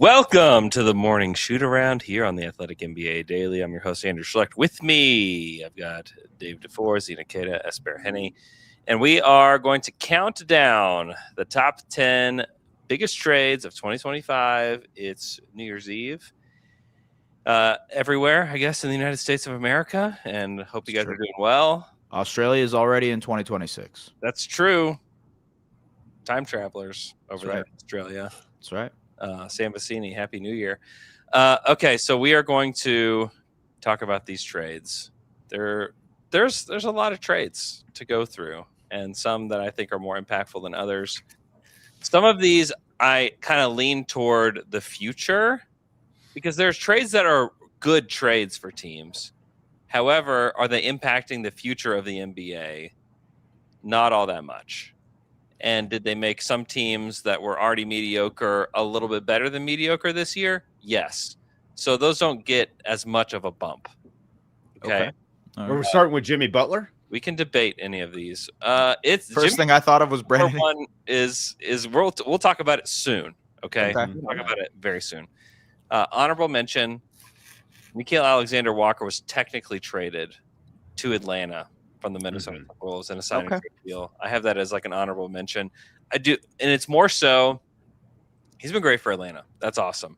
Welcome to the morning shoot around here on the Athletic NBA Daily. I'm your host, Andrew Schlecht. With me, I've got Dave DuFour, Zena Keda, Es Baraheni, and we are going to count down the top 10 biggest trades of 2025. It's New Year's Eve everywhere, I guess, in the United States of America, and hope you guys are doing well. Australia is already in 2026. That's true. Time travelers over there in Australia. That's right. Sam Vecini, Happy New Year. Okay, so we are going to talk about these trades. There's a lot of trades to go through, and some that I think are more impactful than others. Some of these I kind of lean toward the future because there's trades that are good trades for teams. However, are they impacting the future of the NBA? Not all that much. And did they make some teams that were already mediocre a little bit better than mediocre this year? Yes. So those don't get as much of a bump. Okay. We're starting with Jimmy Butler. We can debate any of these. It's first thing I thought of was Brandon. One is we'll talk about it soon. Okay. We'll talk about it very soon. Honorable mention: Nickeil Alexander-Walker was technically traded to Atlanta from the Minnesota Timberwolves in a signing trade deal. I have that as like an honorable mention. I do, and it's more so he's been great for Atlanta. That's awesome.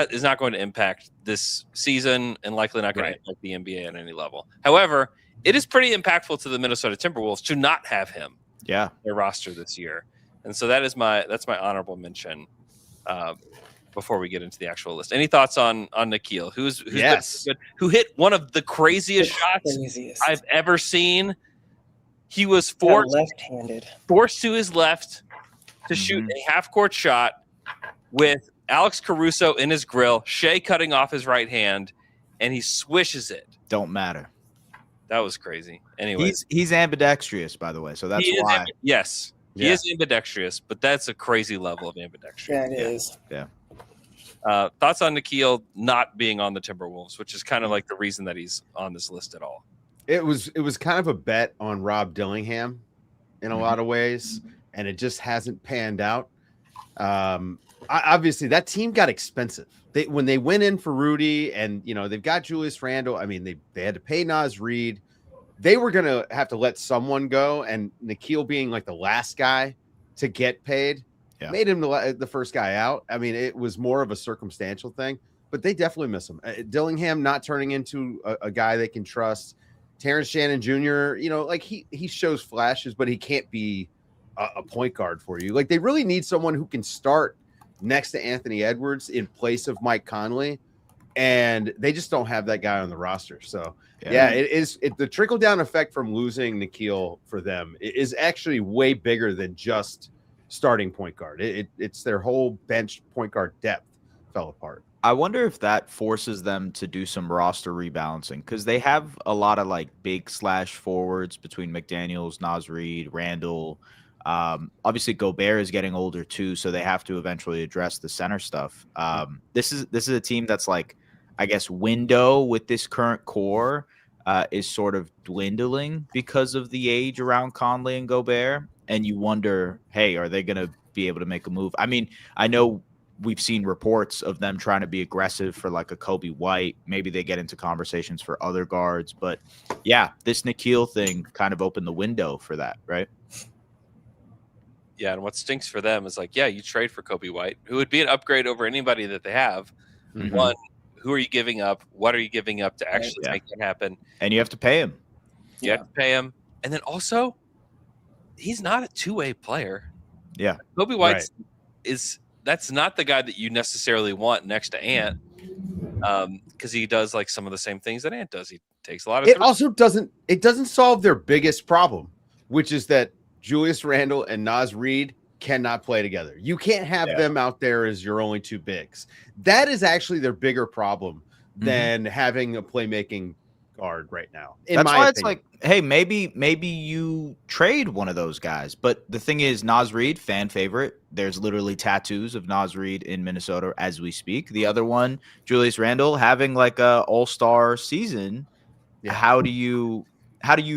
Is not going to impact this season and likely not going to impact the NBA at any level. However, it is pretty impactful to the Minnesota Timberwolves to not have him. Yeah, their roster this year, and so that's my honorable mention. Before we get into the actual list, any thoughts on Nickeil? Who hit one of the craziest shots I've ever seen? He was forced to his left to shoot a half-court shot with Alex Caruso in his grill, Shea cutting off his right hand, and he swishes it. Don't matter. That was crazy. Anyway, he's ambidextrous, by the way, so that's why. Yes, he is ambidextrous, but that's a crazy level of ambidextrous. Yeah, it is. Yeah. Thoughts on Nickeil not being on the Timberwolves, which is kind of like the reason that he's on this list at all. It was kind of a bet on Rob Dillingham in a lot of ways, and it just hasn't panned out. Obviously, that team got expensive. When they went in for Rudy, and they've got Julius Randle. I mean, they had to pay Naz Reid. They were gonna have to let someone go, and Nickeil being like the last guy to get paid. Yeah. Made him the first guy out. I mean, it was more of a circumstantial thing, but they definitely miss him. Dillingham not turning into a guy they can trust. Terrence Shannon Jr., like he shows flashes, but he can't be a point guard for you. Like, they really need someone who can start next to Anthony Edwards in place of Mike Conley, and they just don't have that guy on the roster. So, the trickle-down effect from losing Nickeil for them is actually way bigger than just starting point guard. It's their whole bench point guard depth fell apart. I wonder if that forces them to do some roster rebalancing, because they have a lot of like big slash forwards between McDaniels, Naz Reid, Randall. Obviously Gobert is getting older too, so they have to eventually address the center stuff. This is a team that's like, I guess, window with this current core is sort of dwindling because of the age around Conley and Gobert. And you wonder, hey, are they going to be able to make a move? I mean, I know we've seen reports of them trying to be aggressive for like a Kobe White. Maybe they get into conversations for other guards. But, yeah, this Nickeil thing kind of opened the window for that, right? Yeah, and what stinks for them is like, you trade for Kobe White, who would be an upgrade over anybody that they have. One, who are you giving up? What are you giving up to actually make it happen? And you have to pay him. You have to pay him. And then also, he's not a two-way player. Yeah. Kobe White that's not the guy that you necessarily want next to Ant, because he does like some of the same things that Ant does. He takes a lot of it doesn't solve their biggest problem, which is that Julius Randle and Naz Reid cannot play together. You can't have them out there as your only two bigs. That is actually their bigger problem than having a playmaking guard right now. That's why it's like, hey, maybe you trade one of those guys. But the thing is, Naz Reid, fan favorite. There's literally tattoos of Naz Reid in Minnesota as we speak. The other one, Julius Randle, having like a all-star season. Yeah. How do you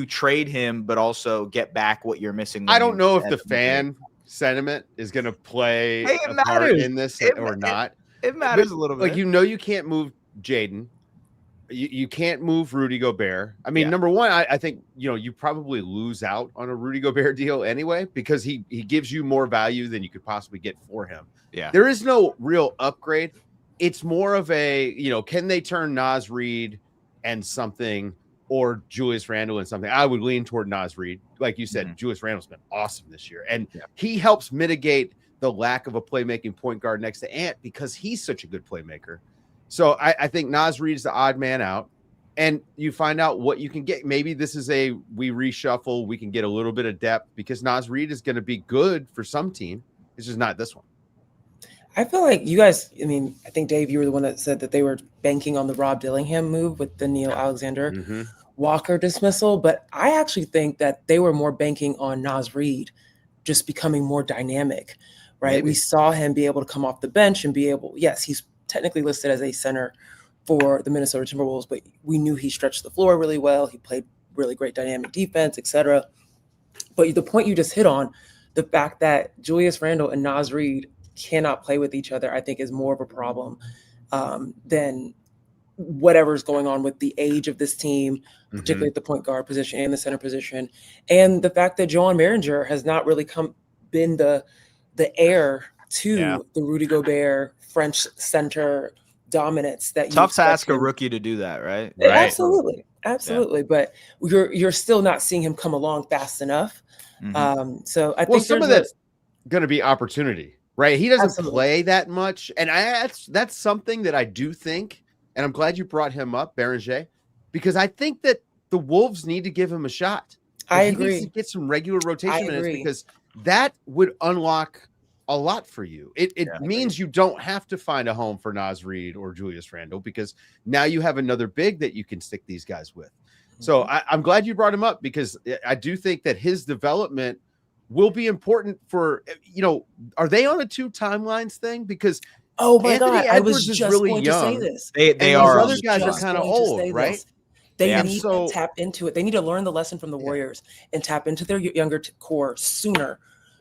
trade him but also get back what you're missing? I don't know if the fan sentiment is going to play a part in this or not. It matters a little bit. Like, you can't move Jaden. You can't move Rudy Gobert. I mean, number one, I think, you probably lose out on a Rudy Gobert deal anyway, because he gives you more value than you could possibly get for him. Yeah. There is no real upgrade. It's more of a, can they turn Naz Reid and something, or Julius Randle and something? I would lean toward Naz Reid. Like you said, Julius Randle's been awesome this year. And he helps mitigate the lack of a playmaking point guard next to Ant because he's such a good playmaker. So I think Naz Reid's the odd man out, and you find out what you can get. Maybe this is we reshuffle. We can get a little bit of depth because Naz Reid is going to be good for some team. It's just not this one. I feel like you guys, I think, Dave, you were the one that said that they were banking on the Rob Dillingham move with the Neil Alexander Walker dismissal. But I actually think that they were more banking on Naz Reid just becoming more dynamic, right? Maybe. We saw him be able to come off the bench and be able, yes, he's technically listed as a center for the Minnesota Timberwolves, but we knew he stretched the floor really well. He played really great dynamic defense, etc. But the point you just hit on, the fact that Julius Randle and Naz Reid cannot play with each other, I think is more of a problem than whatever's going on with the age of this team, particularly at the point guard position and the center position. And the fact that Joan Maringer has not really been the heir to the Rudy Gobert French center dominance that tough to ask a rookie to do that, right? Absolutely. But you're still not seeing him come along fast enough. So I think some of that's going to be opportunity, right? He doesn't play that much, and that's something that I do think, and I'm glad you brought him up, Beranger, because I think that the Wolves need to give him a shot. I agree. He needs to get some regular rotation minutes because that would unlock a lot for you. It means you don't have to find a home for Naz Reid or Julius Randle because now you have another big that you can stick these guys with. So I'm glad you brought him up because I do think that his development will be important for, are they on a 2 timelines thing? Because Anthony God, I was just really going young. to say this. They are. Other guys are kind of old, right? They need to tap into it. They need to learn the lesson from the Warriors and tap into their younger core sooner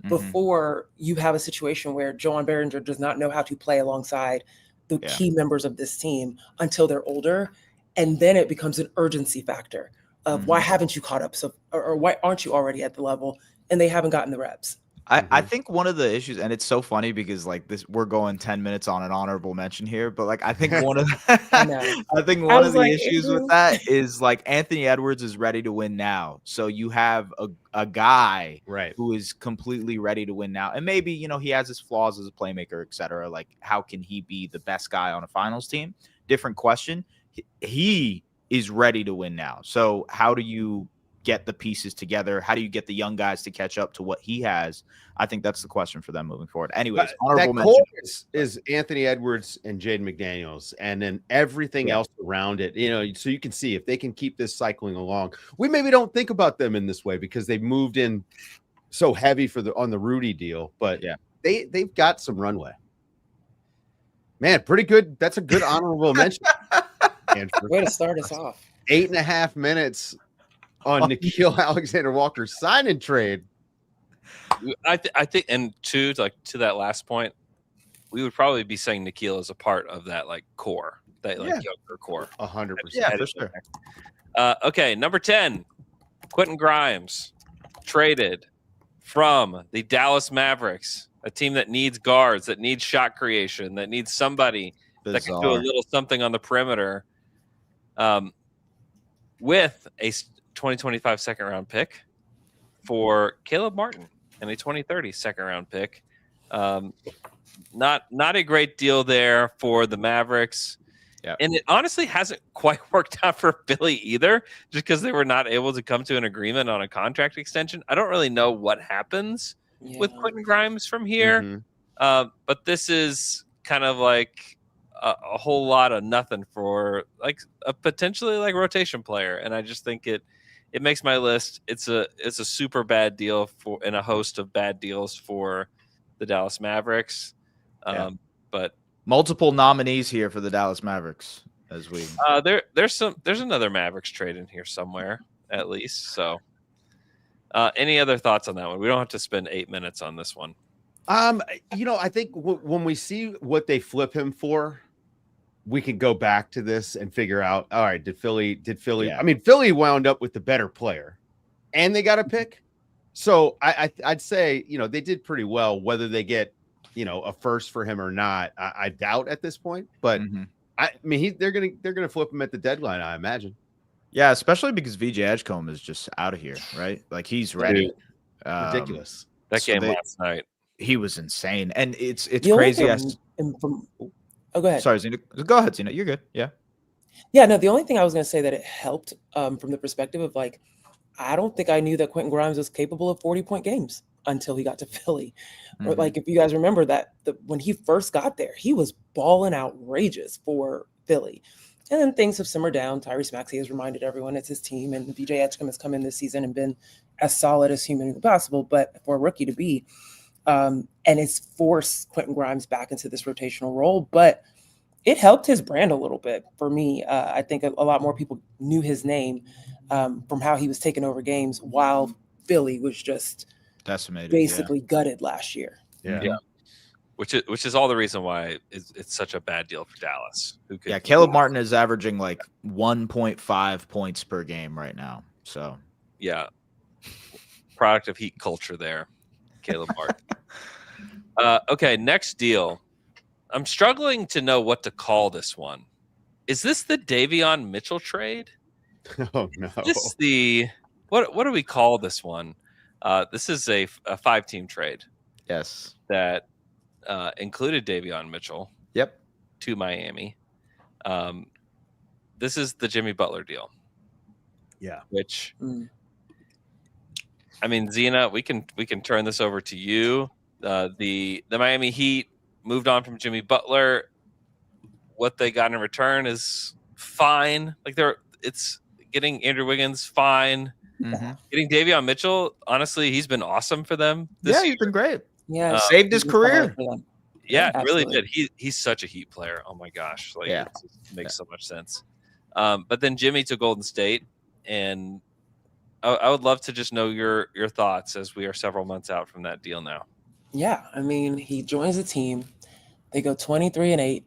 before you have a situation where Joan Beringer does not know how to play alongside the key members of this team until they're older. And then it becomes an urgency factor of why haven't you caught up? Or why aren't you already at the level? And they haven't gotten the reps. I think one of the issues, and it's so funny because we're going 10 minutes on an honorable mention here, but I think one of the issues with that is Anthony Edwards is ready to win now. So you have a guy who is completely ready to win now. And maybe, he has his flaws as a playmaker, et cetera. How can he be the best guy on a finals team? Different question. He is ready to win now. So how do you get the pieces together? How do you get the young guys to catch up to what he has? I think that's the question for them moving forward. Anyways, honorable mention is Anthony Edwards and Jaden McDaniels, and then everything else around it. So you can see if they can keep this cycling along. We maybe don't think about them in this way because they've moved in so heavy on the Rudy deal, but they've got some runway. Man, pretty good. That's a good honorable mention. Way to start us off. 8.5 minutes on Nickeil Alexander-Walker sign and trade. I think, and to that last point, we would probably be saying Nickeil is a part of that core, that younger core. 100%. Yeah, for sure. Okay, number 10, Quinton Grimes traded from the Dallas Mavericks, a team that needs guards, that needs shot creation, that needs somebody that can do a little something on the perimeter, with a 2025 second round pick for Caleb Martin and a 2030 second round pick. Not a great deal there for the Mavericks. Yeah. And it honestly hasn't quite worked out for Philly either, just because they were not able to come to an agreement on a contract extension. I don't really know what happens with Quinton Grimes from here. But this is kind of a whole lot of nothing for a potentially rotation player. And I just think it makes my list. It's a super bad deal in a host of bad deals for the Dallas Mavericks. But multiple nominees here for the Dallas Mavericks as we there's another Mavericks trade in here somewhere at least. So any other thoughts on that one? We don't have to spend 8 minutes on this one. I think when we see what they flip him for, we can go back to this and figure out, all right, did Philly, Yeah. I mean, Philly wound up with the better player and they got a pick. So I'd say, they did pretty well. Whether they get, a first for him or not, I doubt at this point, but I mean, they're going to flip him at the deadline, I imagine. Yeah. Especially because VJ Edgecombe is just out of here, right? Like he's ready. Ridiculous. That game last night. He was insane. And it's The only crazy. thing go ahead. Sorry, Zena. Go ahead, Zena. You're good. Yeah. Yeah, no, the only thing I was going to say that it helped from the perspective of like, I don't think I knew that Quinton Grimes was capable of 40-point games until he got to Philly. Or like, if you guys remember that when he first got there, he was balling outrageous for Philly. And then things have simmered down. Tyrese Maxey has reminded everyone it's his team, and VJ Edgecombe has come in this season and been as solid as humanly possible, but for a rookie to be. And it's forced Quinton Grimes back into this rotational role, but it helped his brand a little bit for me. I think a lot more people knew his name from how he was taking over games while Philly was just decimated, basically gutted last year. Yeah. Which is all the reason why it's such a bad deal for Dallas. Caleb Martin is averaging like 1.5 points per game right now. So yeah, product of Heat culture there, Caleb Martin. Okay, next deal. I'm struggling to know what to call this one. Is this the Davion Mitchell trade? Oh no! Is this what do we call this one? This is a 5-team trade. Yes, that included Davion Mitchell. Yep, to Miami. This is the Jimmy Butler deal. Yeah, which I mean, Zena, we can turn this over to you. The Miami Heat moved on from Jimmy Butler. What they got in return is fine. Like it's getting Andrew Wiggins fine. Getting Davion Mitchell, honestly, he's been awesome for them. He's been great. Yeah, saved his career. Yeah, really did. He's such a Heat player. Oh my gosh, it makes so much sense. But then Jimmy to Golden State, and I would love to just know your thoughts as we are several months out from that deal now. Yeah, I mean, he joins the team. They go 23-8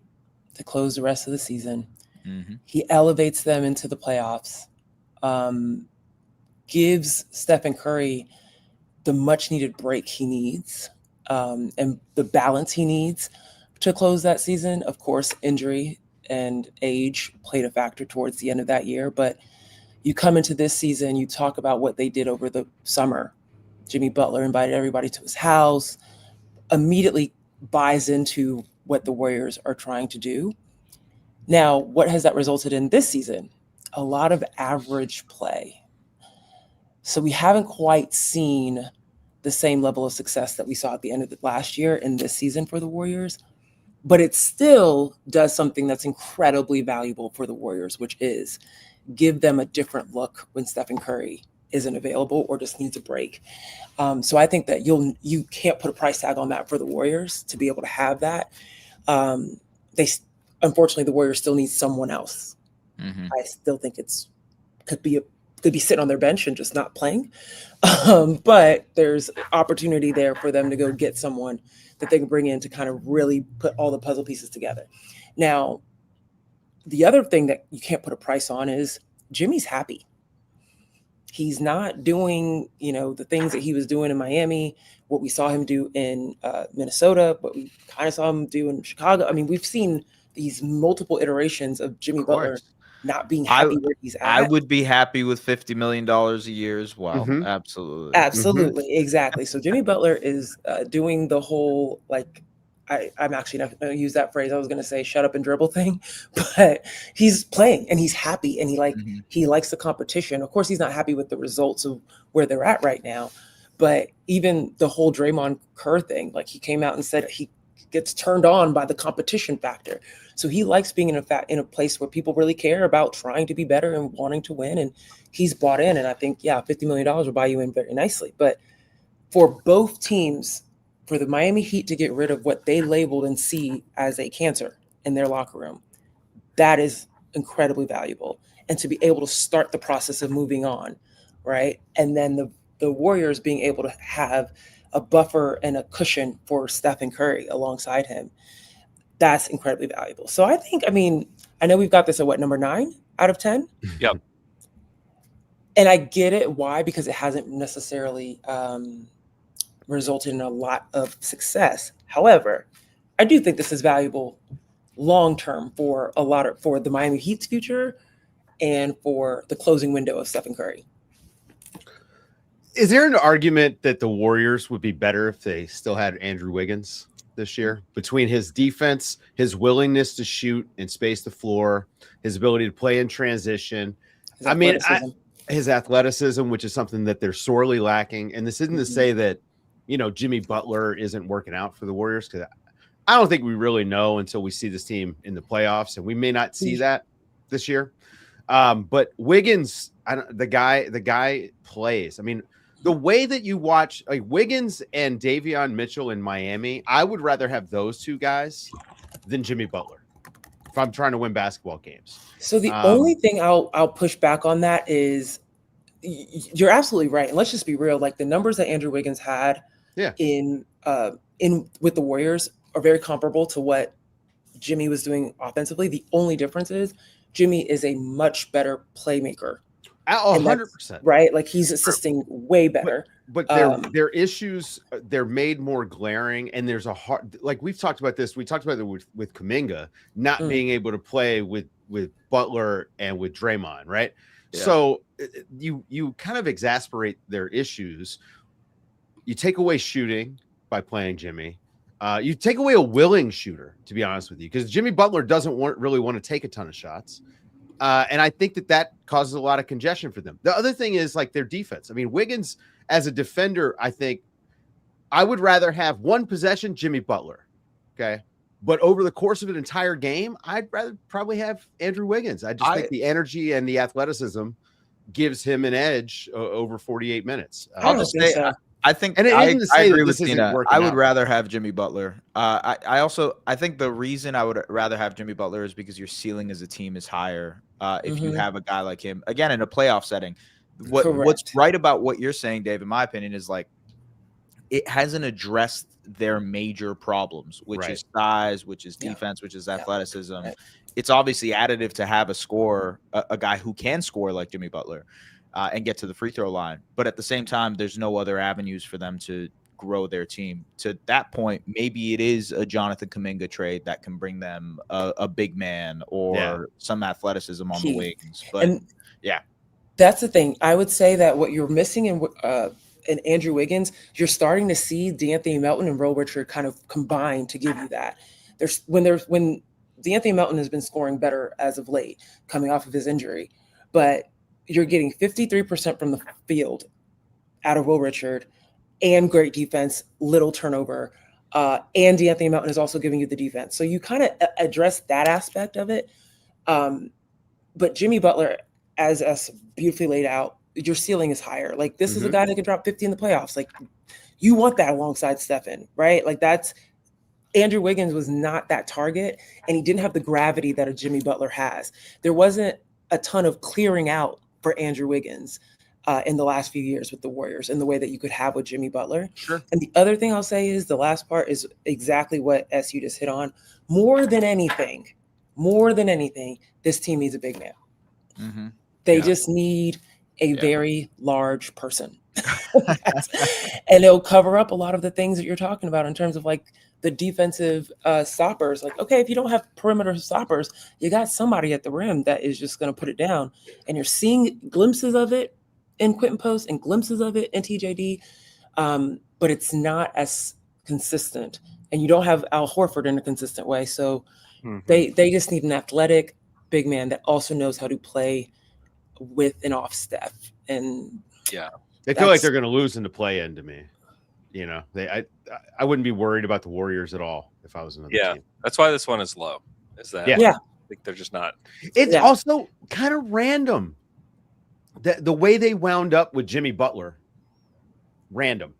to close the rest of the season. He elevates them into the playoffs. Gives Stephen Curry the much-needed break he needs and the balance he needs to close that season. Of course, injury and age played a factor towards the end of that year. But you come into this season, you talk about what they did over the summer. Jimmy Butler invited everybody to his house, immediately buys into what the Warriors are trying to do. Now, what has that resulted in this season? A lot of average play. So we haven't quite seen the same level of success that we saw at the end of the last year in this season for the Warriors, but it still does something that's incredibly valuable for the Warriors, which is give them a different look when Stephen Curry isn't available or just needs a break. So I think that you can't put a price tag on that for the Warriors to be able to have that. Unfortunately, the Warriors still need someone else. I still think could be sitting on their bench and just not playing. But there's opportunity there for them to go get someone that they can bring in to kind of really put all the puzzle pieces together. Now, the other thing that you can't put a price on is Jimmy's happy. He's not doing, the things that he was doing in Miami, what we saw him do in Minnesota, what we kind of saw him do in Chicago. I mean, we've seen these multiple iterations of Jimmy Butler not being happy where he's at. I would be happy with $50 million a year as well. Absolutely. Exactly. So Jimmy Butler is doing the whole, I'm actually not going to use that phrase. I was going to say shut up and dribble thing, but he's playing and he's happy and he likes the competition. Of course, he's not happy with the results of where they're at right now, but even the whole Draymond Kerr thing, he came out and said he gets turned on by the competition factor. So he likes being in a place where people really care about trying to be better and wanting to win. And he's bought in. And I think, $50 million will buy you in very nicely. But for both teams, for the Miami Heat to get rid of what they labeled and see as a cancer in their locker room, that is incredibly valuable. And to be able to start the process of moving on, right? And then the Warriors being able to have a buffer and a cushion for Steph and Curry alongside him, that's incredibly valuable. So I think, I mean, I know we've got this at what, number 9 out of 10? Yep. And I get it. Why? Because it hasn't necessarily resulted in a lot of success. However, I do think this is valuable long-term for for the Miami Heat's future and for the closing window of Stephen Curry. Is there an argument that the Warriors would be better if they still had Andrew Wiggins this year, between his defense, his willingness to shoot and space the floor, his ability to play in transition? His athleticism, which is something that they're sorely lacking. And this isn't to say that, Jimmy Butler isn't working out for the Warriors, because I don't think we really know until we see this team in the playoffs, and we may not see that this year. But Wiggins, the guy plays. I mean, the way that you watch like Wiggins and Davion Mitchell in Miami, I would rather have those two guys than Jimmy Butler if I'm trying to win basketball games. So the only thing I'll push back on that is you're absolutely right. And let's just be real. Like the numbers that Andrew Wiggins had in with the Warriors are very comparable to what Jimmy was doing offensively. The only difference is Jimmy is a much better playmaker. 100%. Right? Like he's assisting way better. But their issues, they're made more glaring, and there's a hard, like we've talked about this. We talked about it with Kuminga not being able to play with Butler and with Draymond, right? Yeah. So you kind of exasperate their issues. You take away shooting by playing Jimmy. You take away a willing shooter, to be honest with you, because Jimmy Butler doesn't really want to take a ton of shots. And I think that causes a lot of congestion for them. The other thing is like their defense. I mean, Wiggins as a defender, I think I would rather have one possession, Jimmy Butler. Okay. But over the course of an entire game, I'd rather probably have Andrew Wiggins. I think the energy and the athleticism gives him an edge over 48 minutes. I'll just say, I think, and I agree with Tina. I would rather have Jimmy Butler. I think the reason I would rather have Jimmy Butler is because your ceiling as a team is higher if you have a guy like him. Again, in a playoff setting, what's right about what you're saying, Dave, in my opinion, is like it hasn't addressed their major problems, which is size, which is defense, which is athleticism. Right. It's obviously additive to have a scorer, a guy who can score like Jimmy Butler. And get to the free throw line. But at the same time, there's no other avenues for them to grow their team. To that point, maybe it is a Jonathan Kuminga trade that can bring them a big man or some athleticism on the wings. But that's the thing. I would say that what you're missing in Andrew Wiggins, you're starting to see D'Anthony Melton and Will Richard kind of combine to give you that. When D'Anthony Melton has been scoring better as of late, coming off of his injury, but you're getting 53% from the field out of Will Richard and great defense, little turnover. And D'Anthony Melton is also giving you the defense. So you kind of address that aspect of it. But Jimmy Butler, as beautifully laid out, your ceiling is higher. Like this is a guy that can drop 50 in the playoffs. Like you want that alongside Stephen, right? Like Andrew Wiggins was not that target, and he didn't have the gravity that a Jimmy Butler has. There wasn't a ton of clearing out for Andrew Wiggins in the last few years with the Warriors in the way that you could have with Jimmy Butler. Sure. And the other thing I'll say is the last part is exactly what SU just hit on. More than anything, this team needs a big man. They just need a very large person. And it'll cover up a lot of the things that you're talking about in terms of like the defensive stoppers. Like, okay, if you don't have perimeter stoppers, you got somebody at the rim that is just going to put it down. And you're seeing glimpses of it in Quinton Post and glimpses of it in TJD, but it's not as consistent. And you don't have Al Horford in a consistent way. So they just need an athletic big man that also knows how to play with and off Steph. And they feel like they're going to lose in the play-in to me. I wouldn't be worried about the Warriors at all if I was another team. That's why this one is low. Is that I think they're just not. It's also kind of random the way they wound up with Jimmy Butler. Random.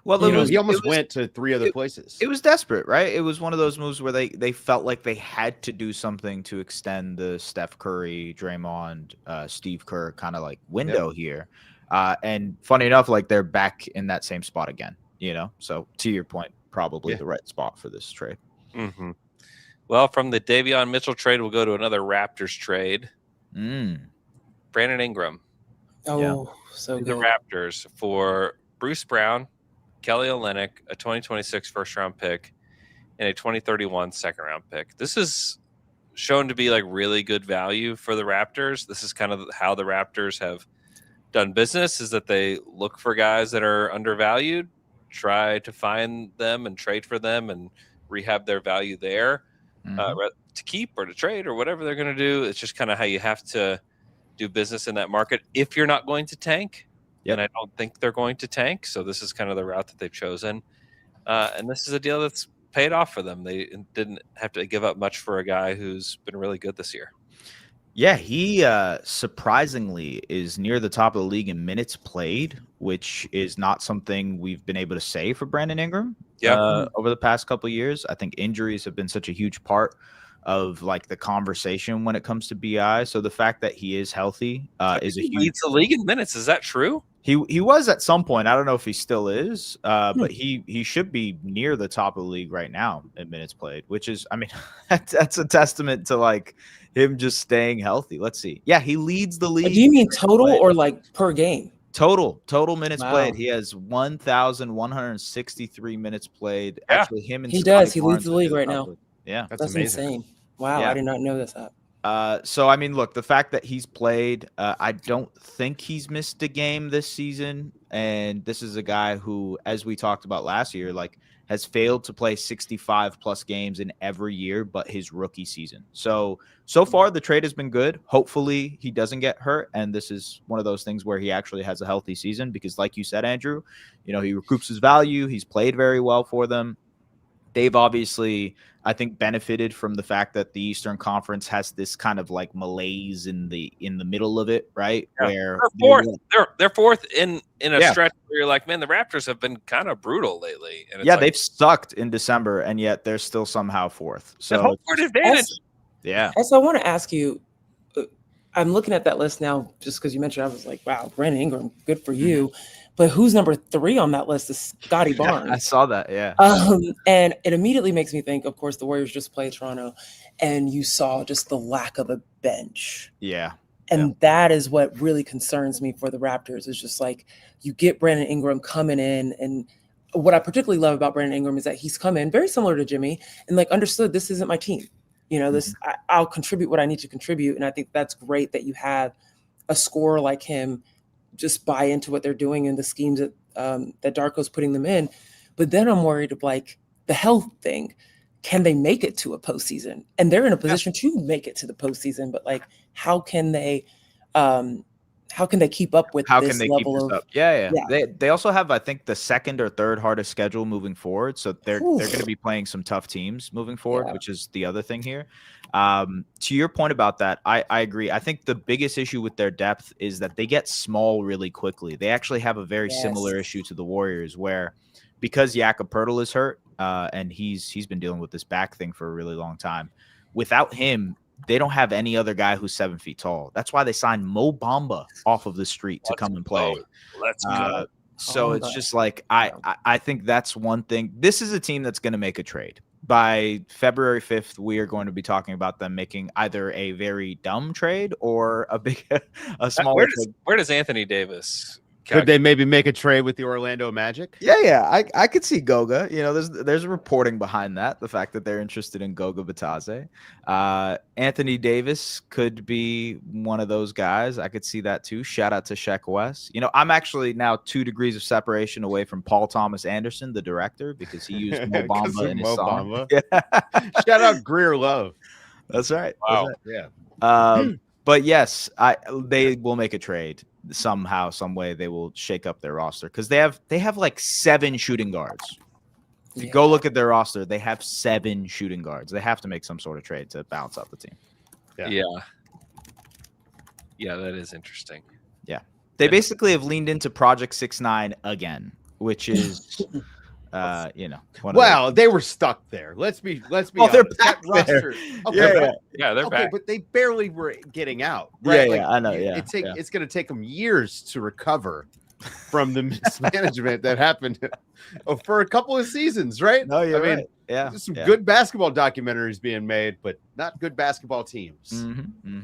Well, he almost went to 3 other places. It was desperate, right? It was one of those moves where they felt like they had to do something to extend the Steph Curry, Draymond, Steve Kerr kind of like window here. And funny enough, like they're back in that same spot again. So to your point, probably the right spot for this trade. Mm-hmm. Well, from the Davion Mitchell trade, we'll go to another Raptors trade. Brandon Ingram. Oh, so the good. Raptors for Bruce Brown, Kelly Olynyk, a 2026 first-round pick, and a 2031 second-round pick. This is shown to be like really good value for the Raptors. This is kind of how the Raptors have done business, is that they look for guys that are undervalued, try to find them and trade for them and rehab their value there to keep or to trade or whatever they're going to do. It's just kind of how you have to do business in that market if you're not going to tank. And I don't think they're going to tank. So this is kind of the route that they've chosen. And this is a deal that's paid off for them. They didn't have to give up much for a guy who's been really good this year. Yeah, he surprisingly is near the top of the league in minutes played, which is not something we've been able to say for Brandon Ingram over the past couple of years. I think injuries have been such a huge part of like the conversation when it comes to BI. So the fact that he is healthy is a huge. Leads the league in minutes. Is that true? He was at some point. I don't know if he still is, but he should be near the top of the league right now in minutes played, which is, I mean, that's a testament to like him just staying healthy. Let's see. Yeah, he leads the league. Do you mean total or like per game? Total minutes played. He has 1,163 minutes played. Yeah. Actually, him and he Scotty does. He leads the league right now. Yeah, that's amazing. Insane. Wow, Yeah. I did not know this. So, I mean, look, the fact that he's played, I don't think he's missed a game this season. And this is a guy who, as we talked about last year, like has failed to play 65 plus games in every year but his rookie season. So far, the trade has been good. Hopefully he doesn't get hurt. And this is one of those things where he actually has a healthy season because like you said, Andrew, he recoups his value. He's played very well for them. They've obviously, I think, benefited from the fact that the Eastern Conference has this kind of like malaise in the middle of it, right? Yeah. Where they're fourth in a stretch where you're like, man, the Raptors have been kind of brutal lately. And it's they've sucked in December, and yet they're still somehow fourth. So home court advantage. Also, I want to ask you. I'm looking at that list now, just because you mentioned. I was like, wow, Brandon Ingram, good for you. But who's number 3 on that list is Scotty Barnes. I saw that, yeah. And it immediately makes me think, of course, the Warriors just played Toronto, and you saw just the lack of a bench. Yeah. And that is what really concerns me for the Raptors, is just like you get Brandon Ingram coming in. And what I particularly love about Brandon Ingram is that he's come in very similar to Jimmy and like understood this isn't my team. I'll contribute what I need to contribute. And I think that's great that you have a scorer like him just buy into what they're doing and the schemes that Darko's putting them in. But then I'm worried of like the health thing. Can they make it to a postseason? And they're in a position to make it to the postseason, but like, how can they keep up with this level of? Yeah. They also have, I think, the second or third hardest schedule moving forward. So they're going to be playing some tough teams moving forward, which is the other thing here. To your point about that, I agree. I think the biggest issue with their depth is that they get small really quickly. They actually have a very similar issue to the Warriors, where because Jakob Poeltl is hurt, and he's been dealing with this back thing for a really long time. Without him, they don't have any other guy who's 7 feet tall. That's why they signed Mo Bamba off of the street to come and play. Let's go. So it's just like I think that's one thing. This is a team that's going to make a trade. By February 5th, we are going to be talking about them making either a very dumb trade or a small trade. Where does Anthony Davis? Could they maybe make a trade with the Orlando Magic? Yeah. I could see Goga. There's reporting behind that. The fact that they're interested in Goga Bitadze. Anthony Davis could be one of those guys. I could see that too. Shout out to Sheck West. I'm actually now 2 degrees of separation away from Paul Thomas Anderson, the director, because he used Mo Bamba in his song. Yeah. Shout out Greer Love. That's right. Wow. That's right. Yeah. But yes, they will make a trade. Somehow, some way, they will shake up their roster because they have like 7 shooting guards. If you go look at their roster, they have 7 shooting guards. They have to make some sort of trade to balance out the team. Yeah, that is interesting. Yeah, they basically have leaned into Project 6ix9ine again, which is they were stuck there. Let's be honest. They're back there. Okay, they're back. But they barely were getting out. Right? I know. It's going to take them years to recover from the mismanagement that happened for a couple of seasons, right? No, you're I mean, right. Yeah, there's some good basketball documentaries being made, but not good basketball teams.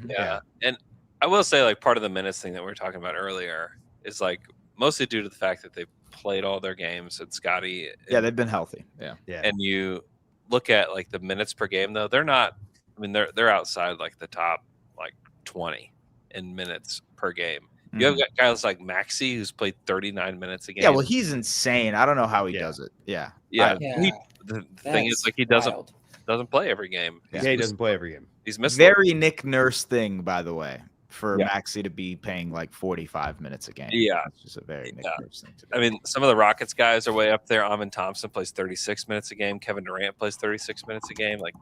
Yeah. And I will say, like, part of the minutes thing that we were talking about earlier is like mostly due to the fact that they played all their games and Scotty. Yeah, they've been healthy. Yeah. And you look at like the minutes per game, though, they're not. I mean, they're outside like the top like 20 in minutes per game. You have guys like Maxey who's played 39 minutes a game. Yeah, well, he's insane. I don't know how he does it. Yeah. The thing is, like, he doesn't play every game. He doesn't play every game. He's missed very Nick Nurse thing, by the way, for Maxey to be paying like 45 minutes a game. Yeah, it's just a very Nick Nurse thing to do. I mean, some of the Rockets guys are way up there. Amin Thompson plays 36 minutes a game. Kevin Durant plays 36 minutes a game. Like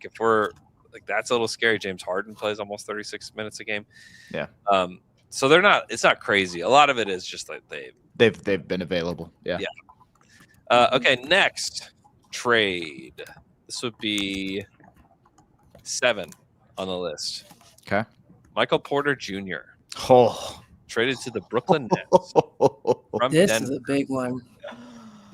if we're like, that's a little scary. James Harden plays almost 36 minutes a game. Yeah. So they're not. It's not crazy. A lot of it is just like they've been available. Yeah. Okay. Next trade. This would be 7 on the list. Okay. Michael Porter Jr. Traded to the Brooklyn Nets from This Denver is a big one.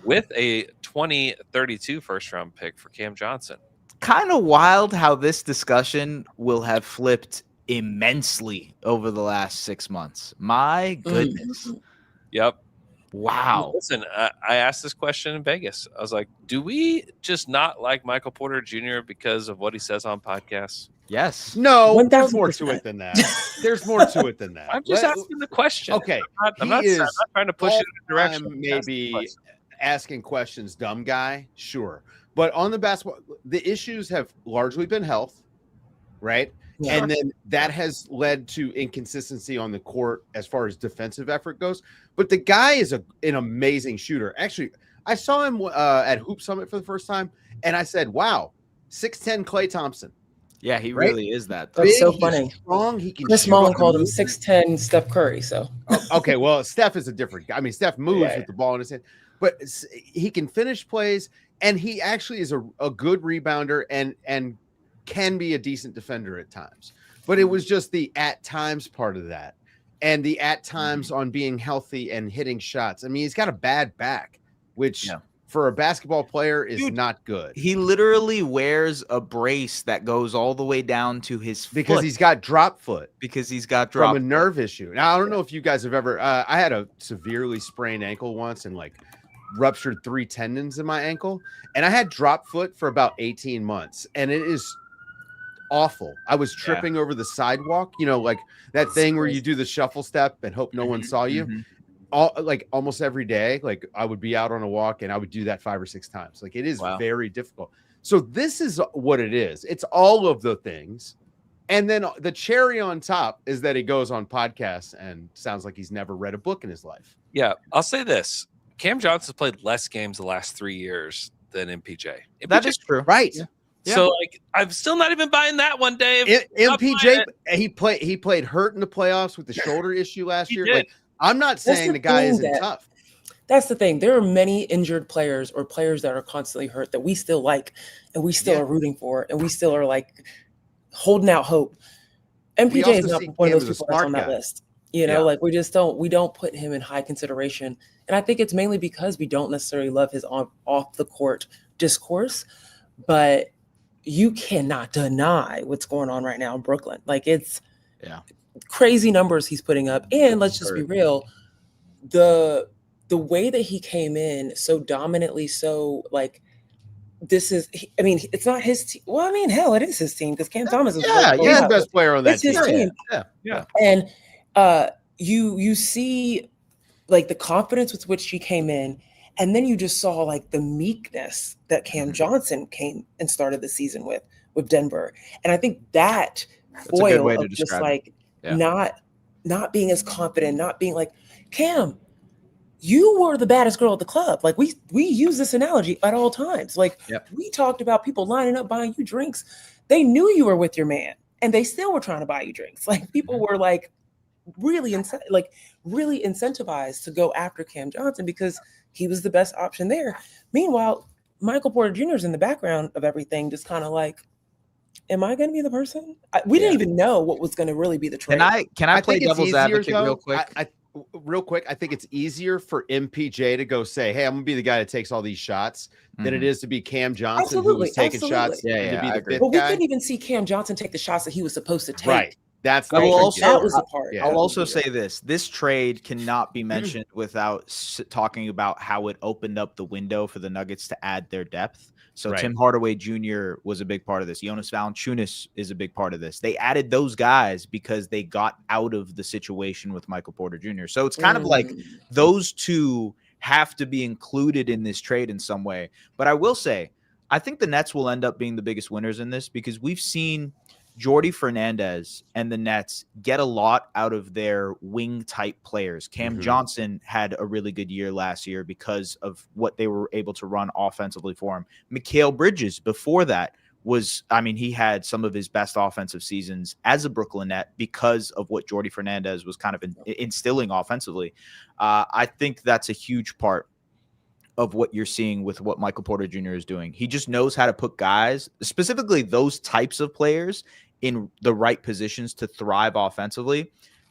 with a 2032 first-round pick for Cam Johnson. Kind of wild how this discussion will have flipped immensely over the last 6 months. My goodness. Yep. Wow. Listen, I asked this question in Vegas. I was like, do we just not like Michael Porter Jr. because of what he says on podcasts? Yes. No, 1000%. there's more to it than that. There's more to it than that. I'm just asking the question. Okay. I'm not trying to push it in a direction. Maybe asking questions, dumb guy. Sure. But on the basketball, the issues have largely been health, right? Yeah. And then that has led to inconsistency on the court as far as defensive effort goes. But the guy is an amazing shooter. Actually, I saw him at Hoop Summit for the first time, and I said, wow, 6'10" Klay Thompson. Yeah, he really is that. That's so funny. Strong. He can. Chris Mullin called him 6'10" Steph Curry. So okay, well, Steph is a different guy. I mean, Steph moves with the ball in his hand, but he can finish plays, and he actually is a good rebounder and can be a decent defender at times. But it was just the at times part of that, and the at times on being healthy and hitting shots. I mean, he's got a bad back, which. Yeah. For a basketball player is not good. He literally wears a brace that goes all the way down to his foot. Because he's got drop foot. From a nerve issue. Now, I don't know if you guys have ever I had a severely sprained ankle once and like ruptured 3 tendons in my ankle. And I had drop foot for about 18 months. And it is awful. I was tripping over the sidewalk, you know, like that thing where you do the shuffle step and hope no one saw you. Like almost every day, like I would be out on a walk and I would do that 5 or 6 times. Like it is very difficult. So this is what it is. It's all of the things. And then the cherry on top is that he goes on podcasts and sounds like he's never read a book in his life. Yeah. I'll say this. Cam Johnson's played less games the last 3 years than MPJ. That is true. Right. Yeah. So like I'm still not even buying that one, Dave. MPJ, he played hurt in the playoffs with the shoulder issue last year. Did. Like, I'm not saying the guy isn't tough. That's the thing. There are many injured players or players that are constantly hurt that we still like and we still are rooting for and we still are like holding out hope. MPJ is not one of those people that's on that list. You know, like we don't put him in high consideration. And I think it's mainly because we don't necessarily love his off the court discourse, but you cannot deny what's going on right now in Brooklyn. Like it's crazy numbers he's putting up. And let's just be real, the way that he came in so dominantly, so like this is, I mean, it's not his team. Well, I mean, hell, it is his team because Cam Thomas is the best player on that team. His team. Yeah. And you see like the confidence with which he came in, and then you just saw like the meekness that Cam Johnson came and started the season with Denver. And I think that's foil of just like not being as confident, not being like, Cam, you were the baddest girl at the club. Like we use this analogy at all times. Like we talked about people lining up buying you drinks. They knew you were with your man and they still were trying to buy you drinks. Like people were like really incentivized to go after Cam Johnson because he was the best option there. Meanwhile, Michael Porter Jr. is in the background of everything, just kind of like, am I going to be the person? We didn't even know what was going to really be the trade. Can I play devil's advocate real quick? real quick, I think it's easier for MPJ to go say, "Hey, I'm gonna be the guy that takes all these shots," than it is to be Cam Johnson who was taking shots Yeah, and to be I the agree. fifth But we guy. couldn't even see Cam Johnson take the shots that he was supposed to take. Right. That's I will the also- that was the part. Yeah. I'll also say this: this trade cannot be mentioned without talking about how it opened up the window for the Nuggets to add their depth. So Right. Tim Hardaway Jr. was a big part of this. Jonas Valanciunas is a big part of this. They added those guys because they got out of the situation with Michael Porter Jr. So it's kind of like those two have to be included in this trade in some way. But I will say, I think the Nets will end up being the biggest winners in this because we've seen Jordi Fernandez and the Nets get a lot out of their wing type players. Cam Johnson had a really good year last year because of what they were able to run offensively for him. Mikal Bridges before that he had some of his best offensive seasons as a Brooklyn Net because of what Jordi Fernandez was kind of instilling offensively. I think that's a huge part of what you're seeing with what Michael Porter Jr. is doing. He just knows how to put guys, specifically those types of players, in the right positions to thrive offensively.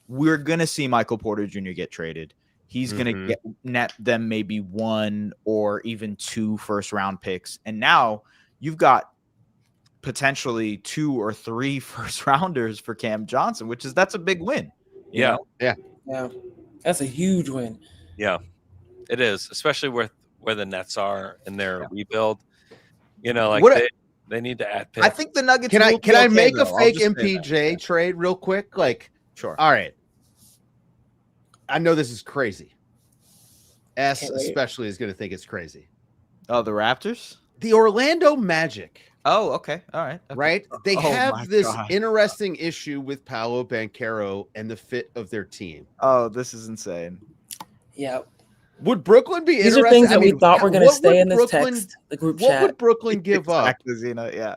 We're going to see Michael Porter Jr. get traded. He's going to net them maybe 1 or even 2 first-round picks. And now you've got potentially 2 or 3 first-rounders for Cam Johnson, that's a big win. You know? Yeah. That's a huge win. Yeah, it is, especially where the Nets are in their rebuild. You know, like they need to add picks. I think the Nuggets. Can I make a fake MPJ trade real quick? Like, sure. All right. I know this is crazy. S especially is going to think it's crazy. Oh, the Raptors? The Orlando Magic. Oh, okay. All right. Okay. Right? They have this God. interesting issue with Paolo Banchero and the fit of their team. Oh, this is insane. Yeah. Would Brooklyn be These interested? are things that we thought were going to stay in this text, the group chat. What would Brooklyn give up Yeah.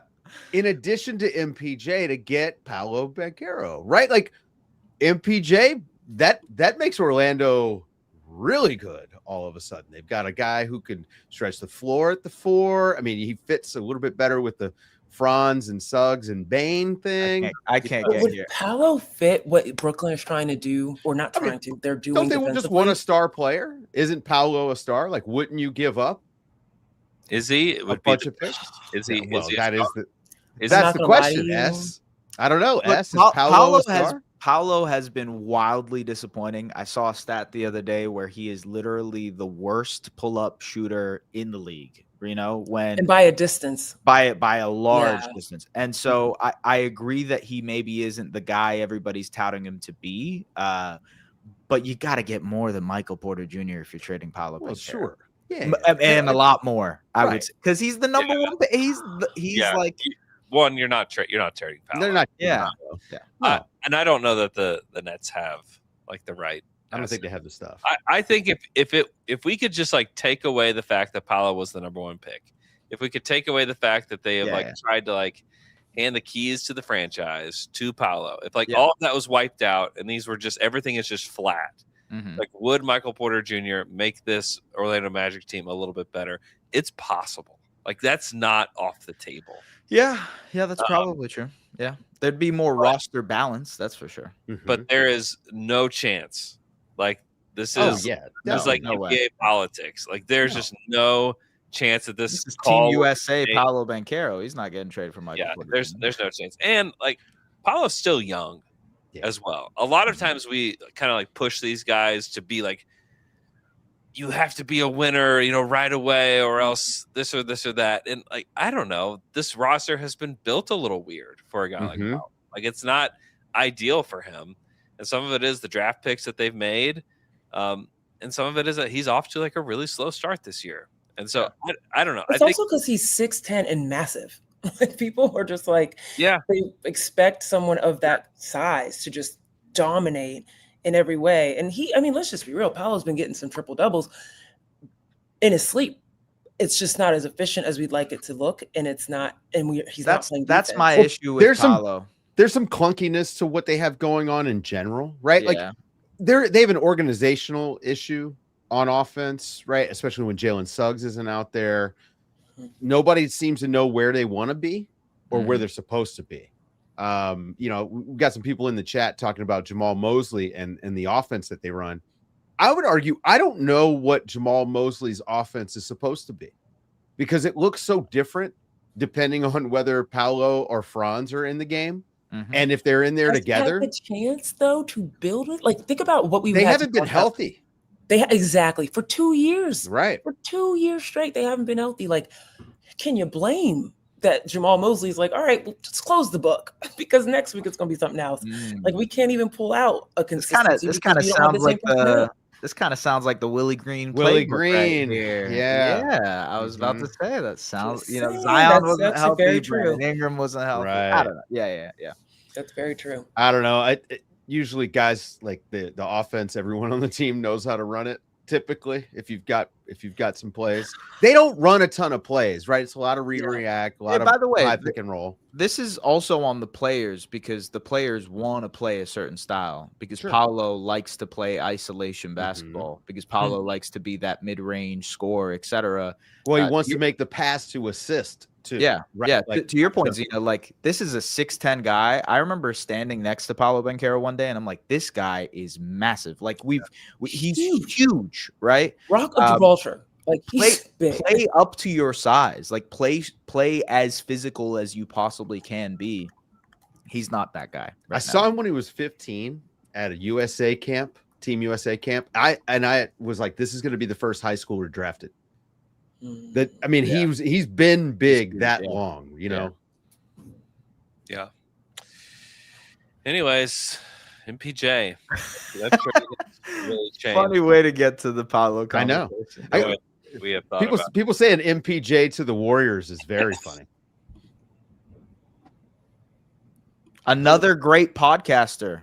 in addition to MPJ to get Paolo Banchero? Right? Like MPJ, that makes Orlando really good all of a sudden. They've got a guy who can stretch the floor at the 4. I mean, he fits a little bit better with the Franz and Suggs and Bain thing. I can't get would here. Paolo fit what Brooklyn is trying to do, or not trying to? They're doing. Don't they just want a star player? Isn't Paolo a star? Like, wouldn't you give up? Is he? A bunch of picks? Is he? Well, is that's the question. S. I don't know. S. Is Paolo a star? Paolo has been wildly disappointing. I saw a stat the other day where he is literally the worst pull-up shooter in the league. You know, and by a distance, by a large distance. And so I agree that he maybe isn't the guy everybody's touting him to be. But you got to get more than Michael Porter Jr. if you're trading Paolo. Well, sure. Yeah. And a lot more, I would say, because he's the number one. He's like one. You're not trading Paolo. They're not. Yeah. And I don't know that the Nets have like the right. I don't think they have the stuff. I think if we could just like take away the fact that Paolo was the number 1 pick, if we could take away the fact that they have tried to like hand the keys to the franchise to Paolo, if all of that was wiped out and these were just everything is just flat, like would Michael Porter Jr. make this Orlando Magic team a little bit better? It's possible. Like that's not off the table. Yeah, that's probably true. Yeah, there'd be more roster balance, that's for sure. But there is no chance. Like this is like NBA politics. Like there's just no chance that this is Team USA. Paolo Banchero, he's not getting traded for Michael. Yeah, there's no chance. And like Paolo's still young as well. A lot of times we kind of like push these guys to be like, you have to be a winner, right away, or else this or that. And like I don't know, this roster has been built a little weird for a guy like Paolo. Like it's not ideal for him. And some of it is the draft picks that they've made. And some of it is that he's off to like a really slow start this year. And so I don't know. It's also because he's 6'10" and massive. Like people are just like, they expect someone of that size to just dominate in every way. And let's just be real. Paolo's been getting some triple doubles in his sleep. It's just not as efficient as we'd like it to look. And it's not, he's not playing defense. That's my issue with Paolo. There's some clunkiness to what they have going on in general, right? Like they have an organizational issue on offense, right? Especially when Jalen Suggs isn't out there. Nobody seems to know where they want to be or where they're supposed to be. We've got some people in the chat talking about Jamal Mosley and the offense that they run. I would argue I don't know what Jamal Mosley's offense is supposed to be because it looks so different depending on whether Paolo or Franz are in the game. And if they're in there together, a chance though to build it. Like think about what they haven't been healthy. Exactly for 2 years, right? For 2 years straight, they haven't been healthy. Like, can you blame that Jamal Mosley's like, all right, well, just close the book because next week it's going to be something else. Like we can't even pull out a consistency. This kind of sounds like the Willie Green. Willie Green, right here. Yeah. I was about to say that sounds. Zion wasn't healthy. Brandon Ingram wasn't healthy. Right. I don't know. Yeah. That's very true. I don't know. Usually guys like the offense, everyone on the team knows how to run it. Typically, if you've got some plays, they don't run a ton of plays, right? It's a lot of read and react, a lot of by the way, high pick and roll. This is also on the players because the players want to play a certain style because Paolo likes to play isolation basketball because Paolo likes to be that mid-range scorer, etc. Well, he wants to make the pass to assist too. Yeah, right. Yeah. Like, to your point, Zena, like this is a 6'10" guy. I remember standing next to Paolo Banchero one day, and I'm like, this guy is massive. Like he's huge, right? Rock of Gibraltar. Like play up to your size. Like play as physical as you possibly can be. He's not that guy. I saw him when he was 15 at a USA camp, Team USA camp. I was like, this is going to be the first high schooler drafted. He's been big that long, you know. Yeah. Anyways, MPJ. That's really changed. Funny way to get to the Paolo I know. We have thought people saying MPJ to the Warriors is very funny. Another great podcaster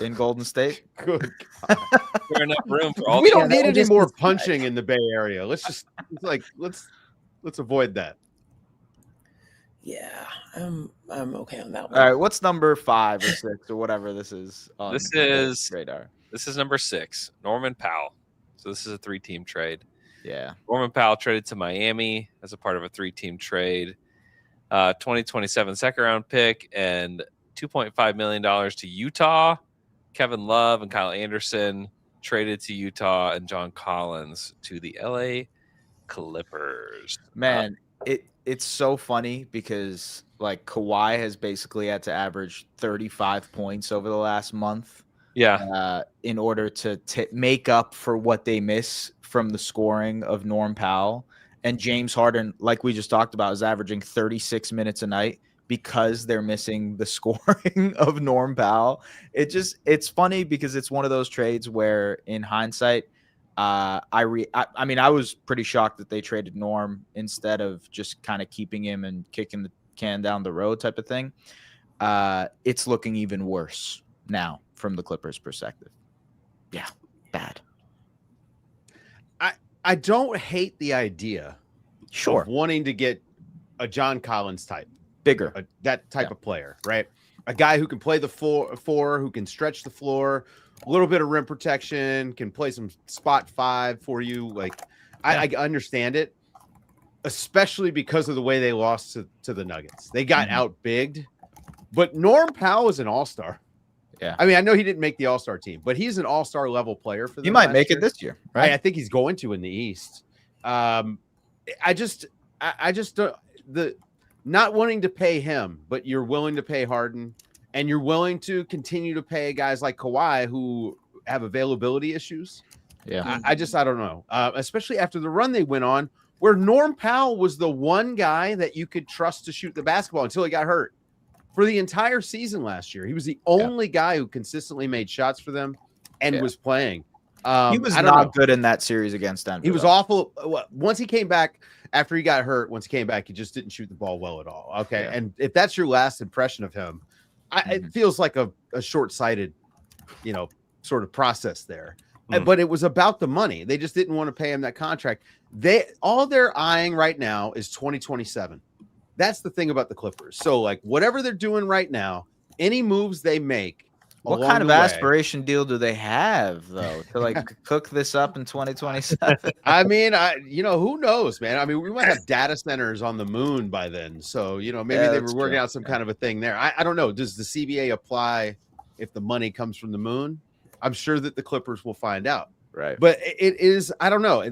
in Golden State. Good. There's enough room for all. We don't need any more punching in the Bay Area. Let's avoid that. Yeah, I'm okay on that one. All right, what's number 5 or 6 or whatever this is? This is radar. This is number 6, Norman Powell. So this is a 3-team trade. Yeah. Norman Powell traded to Miami as a part of a 3-team trade. 2027 second-round pick and $2.5 million to Utah. Kevin Love and Kyle Anderson traded to Utah, and John Collins to the LA Clippers. Man, it's so funny because like Kawhi has basically had to average 35 points over the last month. Yeah. In order to make up for what they miss from the scoring of Norm Powell. And James Harden, like we just talked about, is averaging 36 minutes a night because they're missing the scoring of Norm Powell. It's funny because it's one of those trades where in hindsight, I was pretty shocked that they traded Norm instead of just kind of keeping him and kicking the can down the road type of thing. It's looking even worse now from the Clippers' perspective. Yeah, bad. I don't hate the idea of wanting to get a John Collins type. Bigger. That type of player, right? A guy who can play the four, who can stretch the floor, a little bit of rim protection, can play some spot 5 for you. Like, I understand it, especially because of the way they lost to the Nuggets. They got out-bigged, but Norm Powell is an all-star. Yeah. I mean, I know he didn't make the all-star team, but he's an all-star level player for them. He might make it this year, right? I think he's going to in the East. I just don't, the not wanting to pay him, but you're willing to pay Harden, and you're willing to continue to pay guys like Kawhi who have availability issues. Yeah. I don't know. Especially after the run they went on, where Norm Powell was the one guy that you could trust to shoot the basketball until he got hurt. For the entire season last year, he was the only guy who consistently made shots for them and was playing. He was not good in that series against Denver. He was awful. Once he came back, after he got hurt, once he came back, he just didn't shoot the ball well at all. Okay. Yeah. And if that's your last impression of him, it feels like a short-sighted, sort of process there. But it was about the money. They just didn't want to pay him that contract. All they're eyeing right now is 2027. That's the thing about the Clippers. So, like, whatever they're doing right now, any moves they make. What kind of aspiration deal do they have, though, to like cook this up in 2027? I mean, who knows, man? I mean, we might have data centers on the moon by then. So, maybe they were working out some kind of a thing there. I don't know. Does the CBA apply if the money comes from the moon? I'm sure that the Clippers will find out. Right. But it is, I don't know.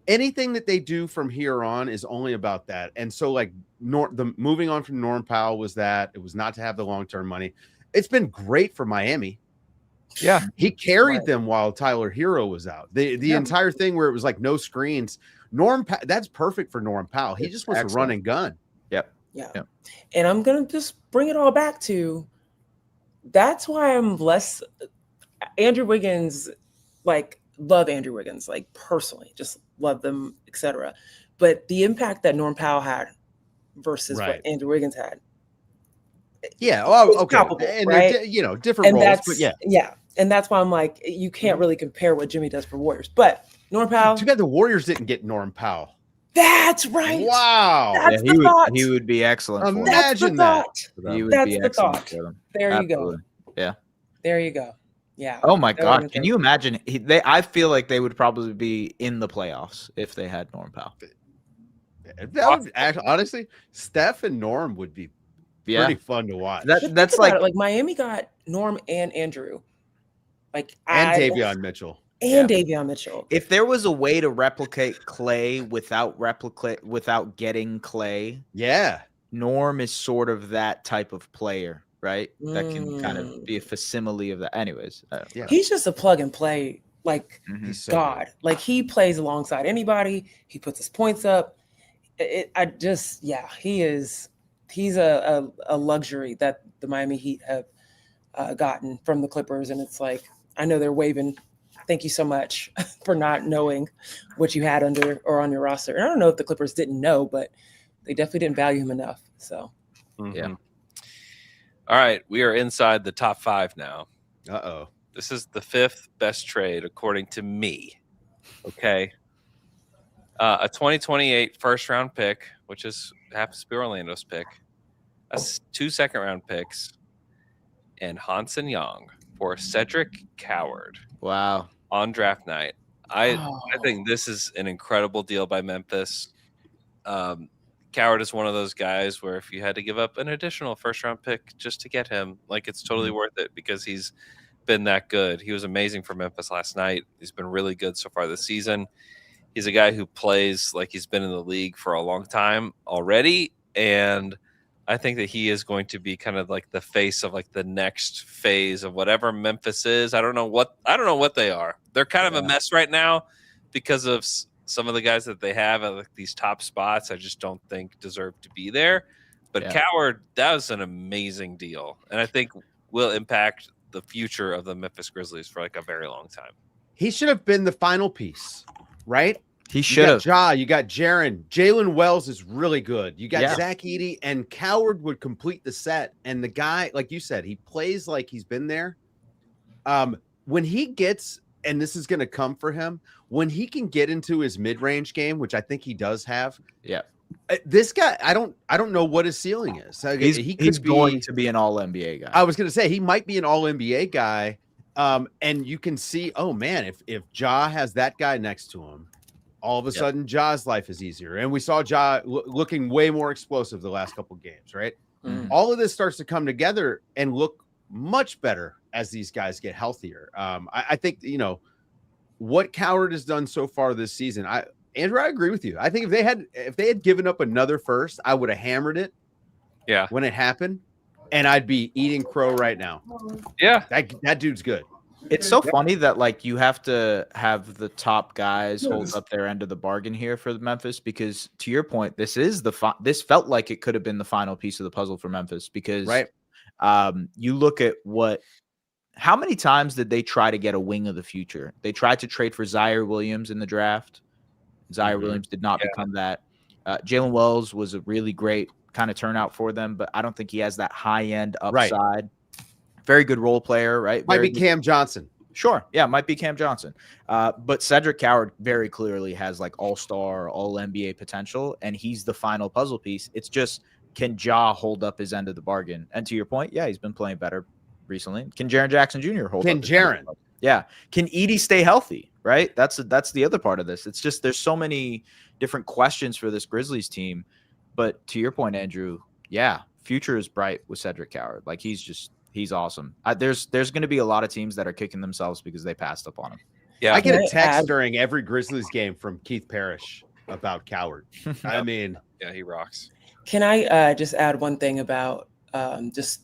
Anything that they do from here on is only about that. And so, like, the moving on from Norm Powell was that it was not to have the long-term money. It's been great for Miami. Yeah. He carried them while Tyler Hero was out. The entire thing where it was like no screens. That's perfect for Norm Powell. He just wants to run and gun. Yep. Yeah. Yep. And I'm going to just bring it all back to that's why I'm less Andrew Wiggins, like, love Andrew Wiggins, like, personally, just love them, etc. But the impact that Norm Powell had versus what Andrew Wiggins had. Yeah. Oh, okay. Palpable, and right? Different roles. But yeah. And that's why I'm like, you can't really compare what Jimmy does for Warriors. But Norm Powell. Too bad the Warriors didn't get Norm Powell. That's right. Wow. That's the thought. He would be excellent. Imagine that. He would That's be the excellent thought. for them. There Absolutely. you go. Yeah. There you go. Yeah. Oh my God! Can you imagine? I feel like they would probably be in the playoffs if they had Norm Powell. That would actually, honestly, Steph and Norm would be pretty fun to watch. That's like Miami got Norm and Andrew, Davion Mitchell. Davion Mitchell. If there was a way to replicate Clay without getting Clay, Norm is sort of that type of player, right? That can kind of be a facsimile of that. Anyways, he's just a plug and play, like he's so God. good. Like, he plays alongside anybody. He puts his points up. He is. He's a luxury that the Miami Heat have gotten from the Clippers, and it's like, I know they're waving. Thank you so much for not knowing what you had on your roster. And I don't know if the Clippers didn't know, but they definitely didn't value him enough. So, yeah. All right, we are inside the top 5 now. Uh-oh. This is the 5th best trade according to me. Okay. A 2028 first-round pick, which happens to be Orlando's pick, 2 second-round picks, and Hansen Young for Cedric Coward. Wow. On draft night. I think this is an incredible deal by Memphis. Coward is one of those guys where if you had to give up an additional first-round pick just to get him, like, it's totally worth it because he's been that good. He was amazing for Memphis last night. He's been really good so far this season. He's a guy who plays like he's been in the league for a long time already, and I think that he is going to be kind of like the face of like the next phase of whatever Memphis is. I don't know what they are. They're kind of a mess right now because of some of the guys that they have at like these top spots. I just don't think deserve to be there. But Coward, that was an amazing deal, and I think will impact the future of the Memphis Grizzlies for like a very long time. He should have been the final piece, right? He should have. You got Jaren. Jalen Wells is really good. You got Zach Edey, and Coward would complete the set. And the guy, like you said, he plays like he's been there. When he gets, and this is going to come for him, when he can get into his mid-range game, which I think he does have. Yeah. This guy, I don't know what his ceiling is. He's going to be an all-NBA guy. I was going to say he might be an all-NBA guy. And you can see, oh man, if Ja has that guy next to him, all of a sudden Ja's life is easier. And we saw Ja looking way more explosive the last couple of games, right? All of this starts to come together and look much better as these guys get healthier. I think, what Coward has done so far this season, Andrew, I agree with you. I think if they had given up another first, I would have hammered it. Yeah. When it happened, and I'd be eating crow right now. Yeah. That dude's good. It's so funny that like you have to have the top guys hold up their end of the bargain here for Memphis, because to your point, this felt like it could have been the final piece of the puzzle for Memphis, because you look at how many times did they try to get a wing of the future? They tried to trade for Zaire Williams in the draft. Zaire Williams did not become that. Jalen Wells was a really great kind of turnout for them, but I don't think he has that high end upside. Right. Very good role player, right? Might be Cam Johnson. Sure. Yeah, might be Cam Johnson. But Cedric Coward very clearly has like all-star, all-NBA potential, and he's the final puzzle piece. It's just, can Ja hold up his end of the bargain? And to your point, he's been playing better recently. Can Jaren Jackson Jr. hold up? Yeah. Can Edey stay healthy, right? That's the other part of this. It's just there's so many different questions for this Grizzlies team. But to your point, Andrew, future is bright with Cedric Coward. Like he's awesome. There's going to be a lot of teams that are kicking themselves because they passed up on him. Yeah, I get Can a I text add- during every Grizzlies game from Keith Parrish about Coward. I mean, yeah, he rocks. Can I just add one thing about just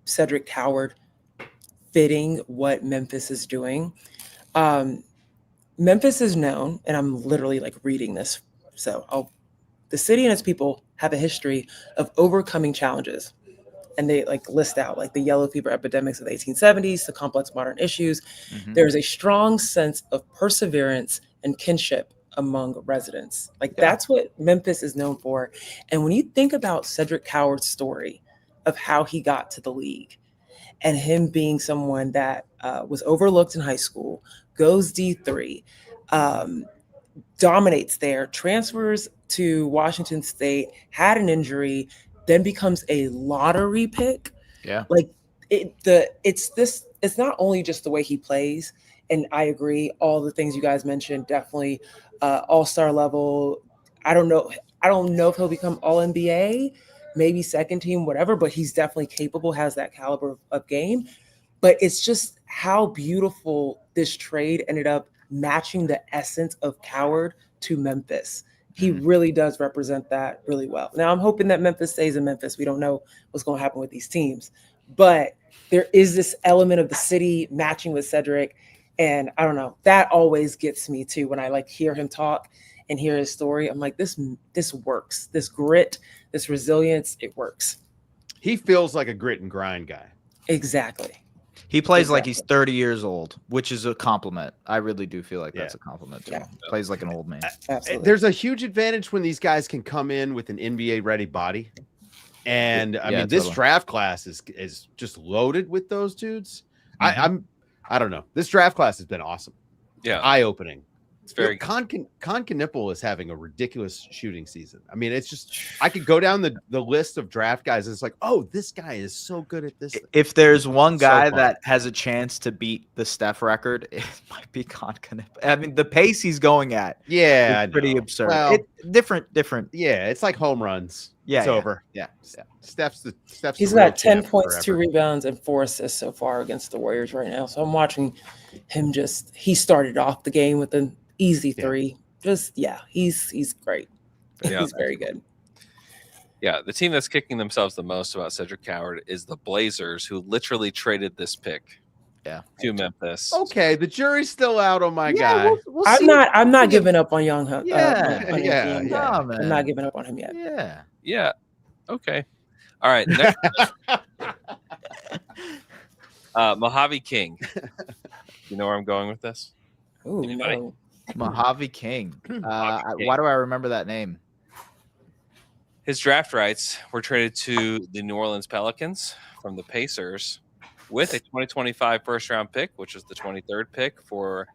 Cedric Coward fitting what Memphis is doing? Memphis is known, and I'm literally like reading this. So the city and its people have a history of overcoming challenges. And they like list out like the yellow fever epidemics of the 1870s, the complex modern issues. Mhm. There is a strong sense of perseverance and kinship among residents. Like Yeah. that's what Memphis is known for. And when you think about Cedric Coward's story of how he got to the league and him being someone that was overlooked in high school, goes D3, dominates there, transfers to Washington State, had an injury, then becomes a lottery pick. Yeah. Like it's not only just the way he plays, and I agree, all the things you guys mentioned, definitely all-star level. I don't know if he'll become all NBA, maybe second team, whatever, but he's definitely capable, has that caliber of game. But it's just how beautiful this trade ended up matching the essence of Coward to Memphis. He really does represent that really well. Now, I'm hoping that Memphis stays in Memphis. We don't know what's going to happen with these teams. But there is this element of the city matching with Cedric. And I don't know, that always gets me too when I like hear him talk and hear his story. I'm like, this works. This grit, this resilience, it works. he feels like a grit and grind guy. Exactly. He plays like he's 30 years old, which is a compliment. I really do feel like that's a compliment to Yeah. him. Plays like an old man. Absolutely. There's a huge advantage when these guys can come in with an NBA ready body. And I mean, this totally. draft class is just loaded with those dudes. I don't know. This draft class has been awesome. Yeah, Eye opening. it's very Con Knipple is having a ridiculous shooting season. I mean, it's just I could go down the list of draft guys. And it's like, oh, this guy is so good at this. If there's one So guy fun. that has a chance to beat the Steph record, it might be Knipple. I mean, the pace he's going at Yeah, I is pretty know. absurd. Well, Different. yeah, it's like home runs. Yeah, it's yeah. over. Yeah. Steph's He's the real got 10 champ points, forever. 2 rebounds, and 4 assists so far against the Warriors right now. So I'm watching him he started off the game with an easy 3. He's great. Yeah. He's very good. Yeah, the team that's kicking themselves the most about Cedric Coward is the Blazers, who literally traded this pick to Memphis. Okay, the jury's still out on my guy. We'll I'm see. not giving up on Young Hunt. Yeah, yeah. I'm man. not giving up on him yet. Yeah. Yeah. Okay. All right. Next, Mojave King. You know where I'm going with this? Ooh, Anybody? no. Mojave King. Mojave King. Why do I remember that name? His draft rights were traded to the New Orleans Pelicans from the Pacers with a 2025 first round pick, which is the 23rd pick for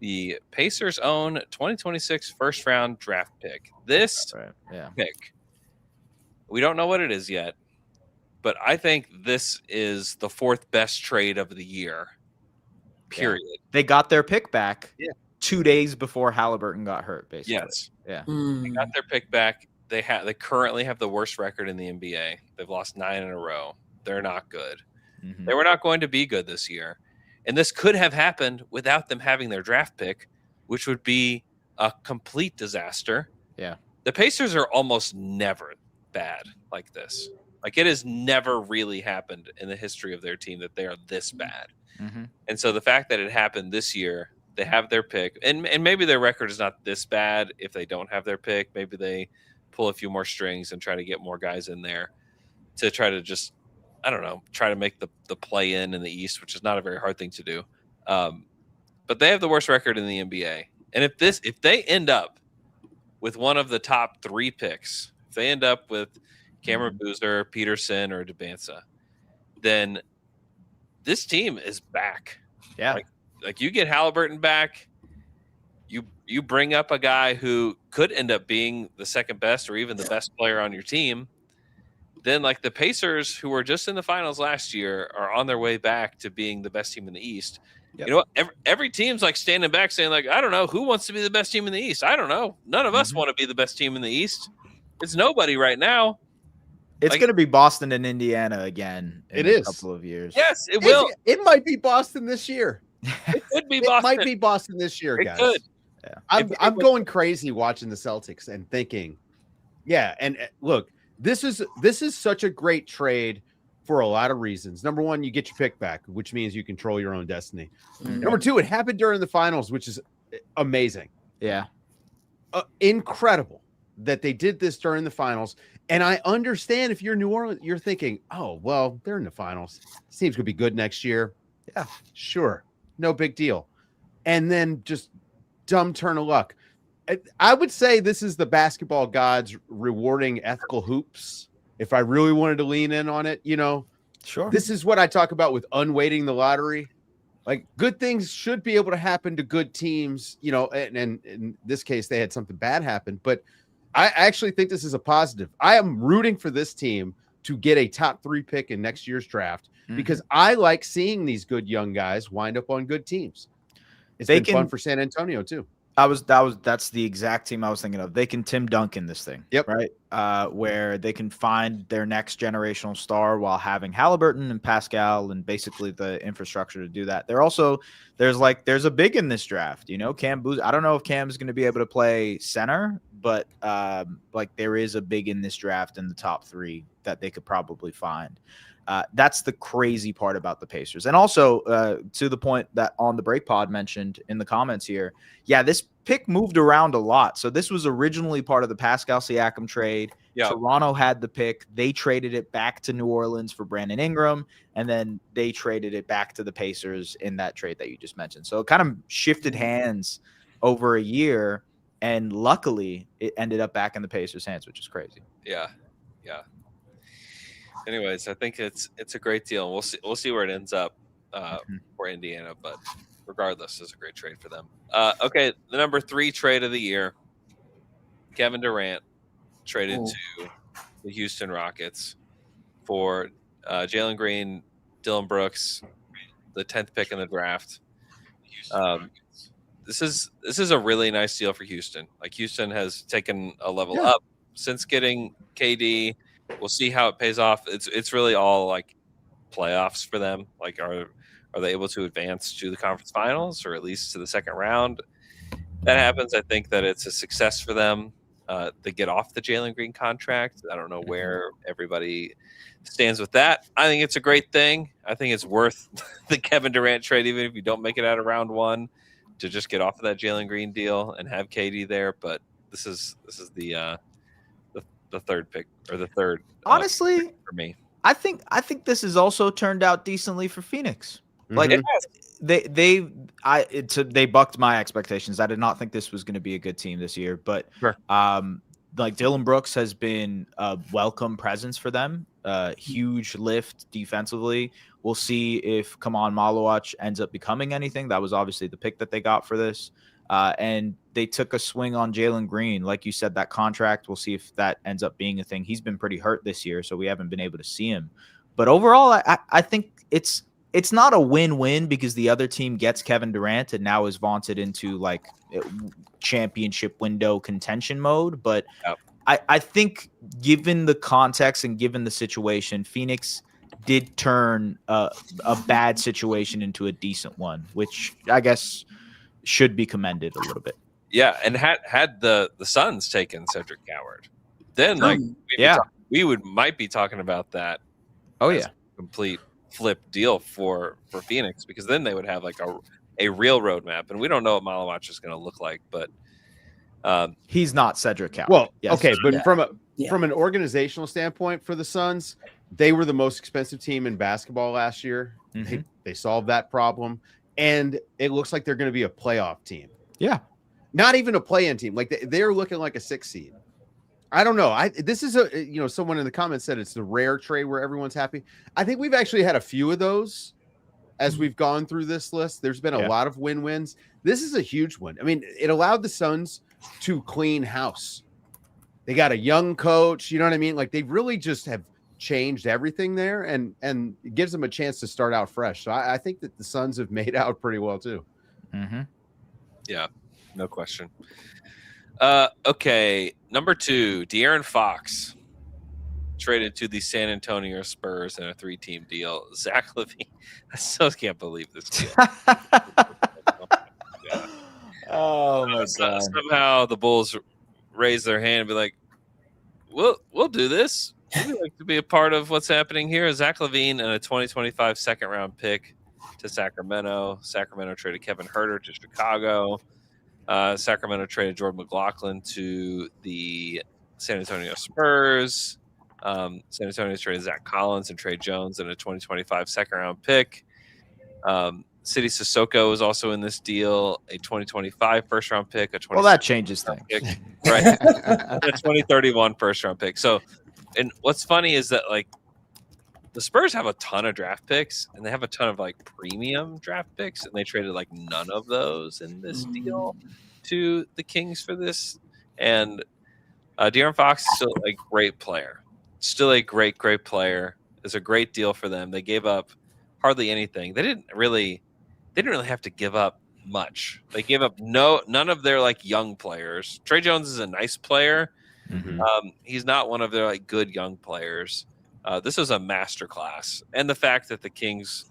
the Pacers' own 2026 first round draft pick. This Right. Yeah. pick, we don't know what it is yet, but I think this is the 4th best trade of the year. Period. They got their pick back Yeah. 2 days before Halliburton got hurt, basically. Yes. Yeah. They got their pick back. They currently have the worst record in the NBA. They've lost 9 in a row. They're not good. Mhm. They were not going to be good this year. And this could have happened without them having their draft pick, which would be a complete disaster. Yeah. The Pacers are almost never bad like this. Like, it has never really happened in the history of their team that they are this bad. Mhm. And so the fact that it happened this year, they have their pick, and maybe their record is not this bad if they don't have their pick. Maybe they pull a few more strings and try to get more guys in there to try to just, I don't know, try to make the play in the East, which is not a very hard thing to do. But they have the worst record in the NBA. And if they end up with one of the top 3 picks, if they end up with Cameron Boozer, Peterson, or DeBanza, then this team is back. Yeah. Like you get Halliburton back, you bring up a guy who could end up being the second best or even the best player on your team. Then, like, the Pacers, who were just in the finals last year, are on their way back to being the best team in the East. Yep. You know what? Every team's like standing back saying, like, I don't know, who wants to be the best team in the East? I don't know. None of us want to be the best team in the East. It's nobody right now. It's Like- going to be Boston and Indiana again in It a is. couple of years. Yes, it will. It might be Boston this year. It could be It Boston. might be Boston this year, It guys. could. Yeah. I'm going crazy watching the Celtics and thinking, yeah. And look, this is such a great trade for a lot of reasons. Number one, you get your pick back, which means you control your own destiny. Mhm. Number two, it happened during the finals, which is amazing. Yeah. Incredible that they did this during the finals. And I understand if you're New Orleans, you're thinking, oh, well, they're in the finals. This team's going to be good next year. Yeah, sure. No big deal. And then just dumb turn of luck. I would say this is the basketball gods rewarding ethical hoops. If I really wanted to lean in on it, Sure. this is what I talk about with unweighting the lottery. Like, good things should be able to happen to good teams, and in this case, they had something bad happen. But I actually think this is a positive. I am rooting for this team to get a top 3 pick in next year's draft because I like seeing these good young guys wind up on good teams. It's been fun for San Antonio too. That's the exact team I was thinking of. They can Tim Duncan this thing. Yep. Right. Where they can find their next generational star while having Halliburton and Pascal and basically the infrastructure to do that. There's a big in this draft, Cam Booz. I don't know if Cam's going to be able to play center, but there is a big in this draft in the top 3 that they could probably find. That's the crazy part about the Pacers. And also to the point that on the break pod mentioned in the comments here, yeah, this pick moved around a lot. So this was originally part of the Pascal Siakam trade. Yeah. Toronto had the pick. They traded it back to New Orleans for Brandon Ingram, and then they traded it back to the Pacers in that trade that you just mentioned. So it kind of shifted hands over a year, and luckily it ended up back in the Pacers' hands, which is crazy. Yeah. Anyways, I think it's a great deal. We'll see where it ends up for Indiana, but regardless, it's a great trade for them. Okay, the number 3 trade of the year, Kevin Durant traded to the Houston Rockets for Jalen Green, Dylan Brooks, the 10th pick in the draft. This is a really nice deal for Houston. Like, Houston has taken a level up since getting KD. We'll see how it pays off. It's really all like playoffs for them. Like, are they able to advance to the conference finals or at least to the second round? That happens. I think that it's a success for them. They get off the Jalen Green contract. I don't know where everybody stands with that. I think it's a great thing. I think it's worth the Kevin Durant trade, even if you don't make it out of round 1, to just get off of that Jalen Green deal and have KD there. But this is the third pick, or the third. Honestly, for me, I think this has also turned out decently for Phoenix. Like, they bucked my expectations. I did not think this was going to be a good team this year, but like, Dylan Brooks has been a welcome presence for them. Huge lift defensively. We'll see if Kaman Malawach ends up becoming anything. That was obviously the pick that they got for this. And they took a swing on Jalen Green. Like you said, that contract, we'll see if that ends up being a thing. He's been pretty hurt this year, so we haven't been able to see him. But overall, I think it's not a win-win because the other team gets Kevin Durant and now is vaunted into like championship window contention mode. But I think given the context and given the situation, Phoenix did turn a bad situation into a decent one, which I guess should be commended a little bit. Yeah, and had the Suns taken Cedric Coward, then we might be talking about that. Oh yeah, complete flip deal for Phoenix, because then they would have like a real roadmap, and we don't know what Malawach is going to look like, but he's not Cedric Coward. Well, okay, but from an organizational standpoint for the Suns, they were the most expensive team in basketball last year. Mm-hmm. They solved that problem. And it looks like they're going to be a playoff team. Yeah. Not even a play-in team. Like, they're looking like a 6 seed. I don't know. This is someone in the comments said it's the rare trade where everyone's happy. I think we've actually had a few of those as we've gone through this list. There's been a lot of win-wins. This is a huge one. I mean, it allowed the Suns to clean house. They got a young coach. You know what I mean? Like, they really just have changed everything there, and it gives them a chance to start out fresh. So I think that the Suns have made out pretty well too. Mm-hmm. Yeah, no question. Okay, number 2, De'Aaron Fox. traded to the San Antonio Spurs in a 3-team deal. Zach LaVine. I still can't believe this deal. Oh my god! Somehow the Bulls raise their hand and be like, "We'll do this. We'd like to be a part of what's happening here." Zach LaVine and a 2025 second-round pick to Sacramento. Sacramento traded Kevin Huerter to Chicago. Sacramento traded Jordan McLaughlin to the San Antonio Spurs. San Antonio traded Zach Collins and Trey Jones and a 2025 second-round pick. City Sissoko was also in this deal, a 2025 first-round pick, Well, that changes things. pick, right? A 2031 first-round pick. So, and what's funny is that, like, the Spurs have a ton of draft picks, and they have a ton of, like, premium draft picks, and they traded, like, none of those in this deal to the Kings for this. And De'Aaron Fox is still a great player. Still a great player. It's a great deal for them. They gave up hardly anything. They didn't really have to give up much. They gave up none of their like young players. Trey Jones is a nice player. Mm-hmm. He's not one of their like good young players. This was a masterclass, and the fact that the Kings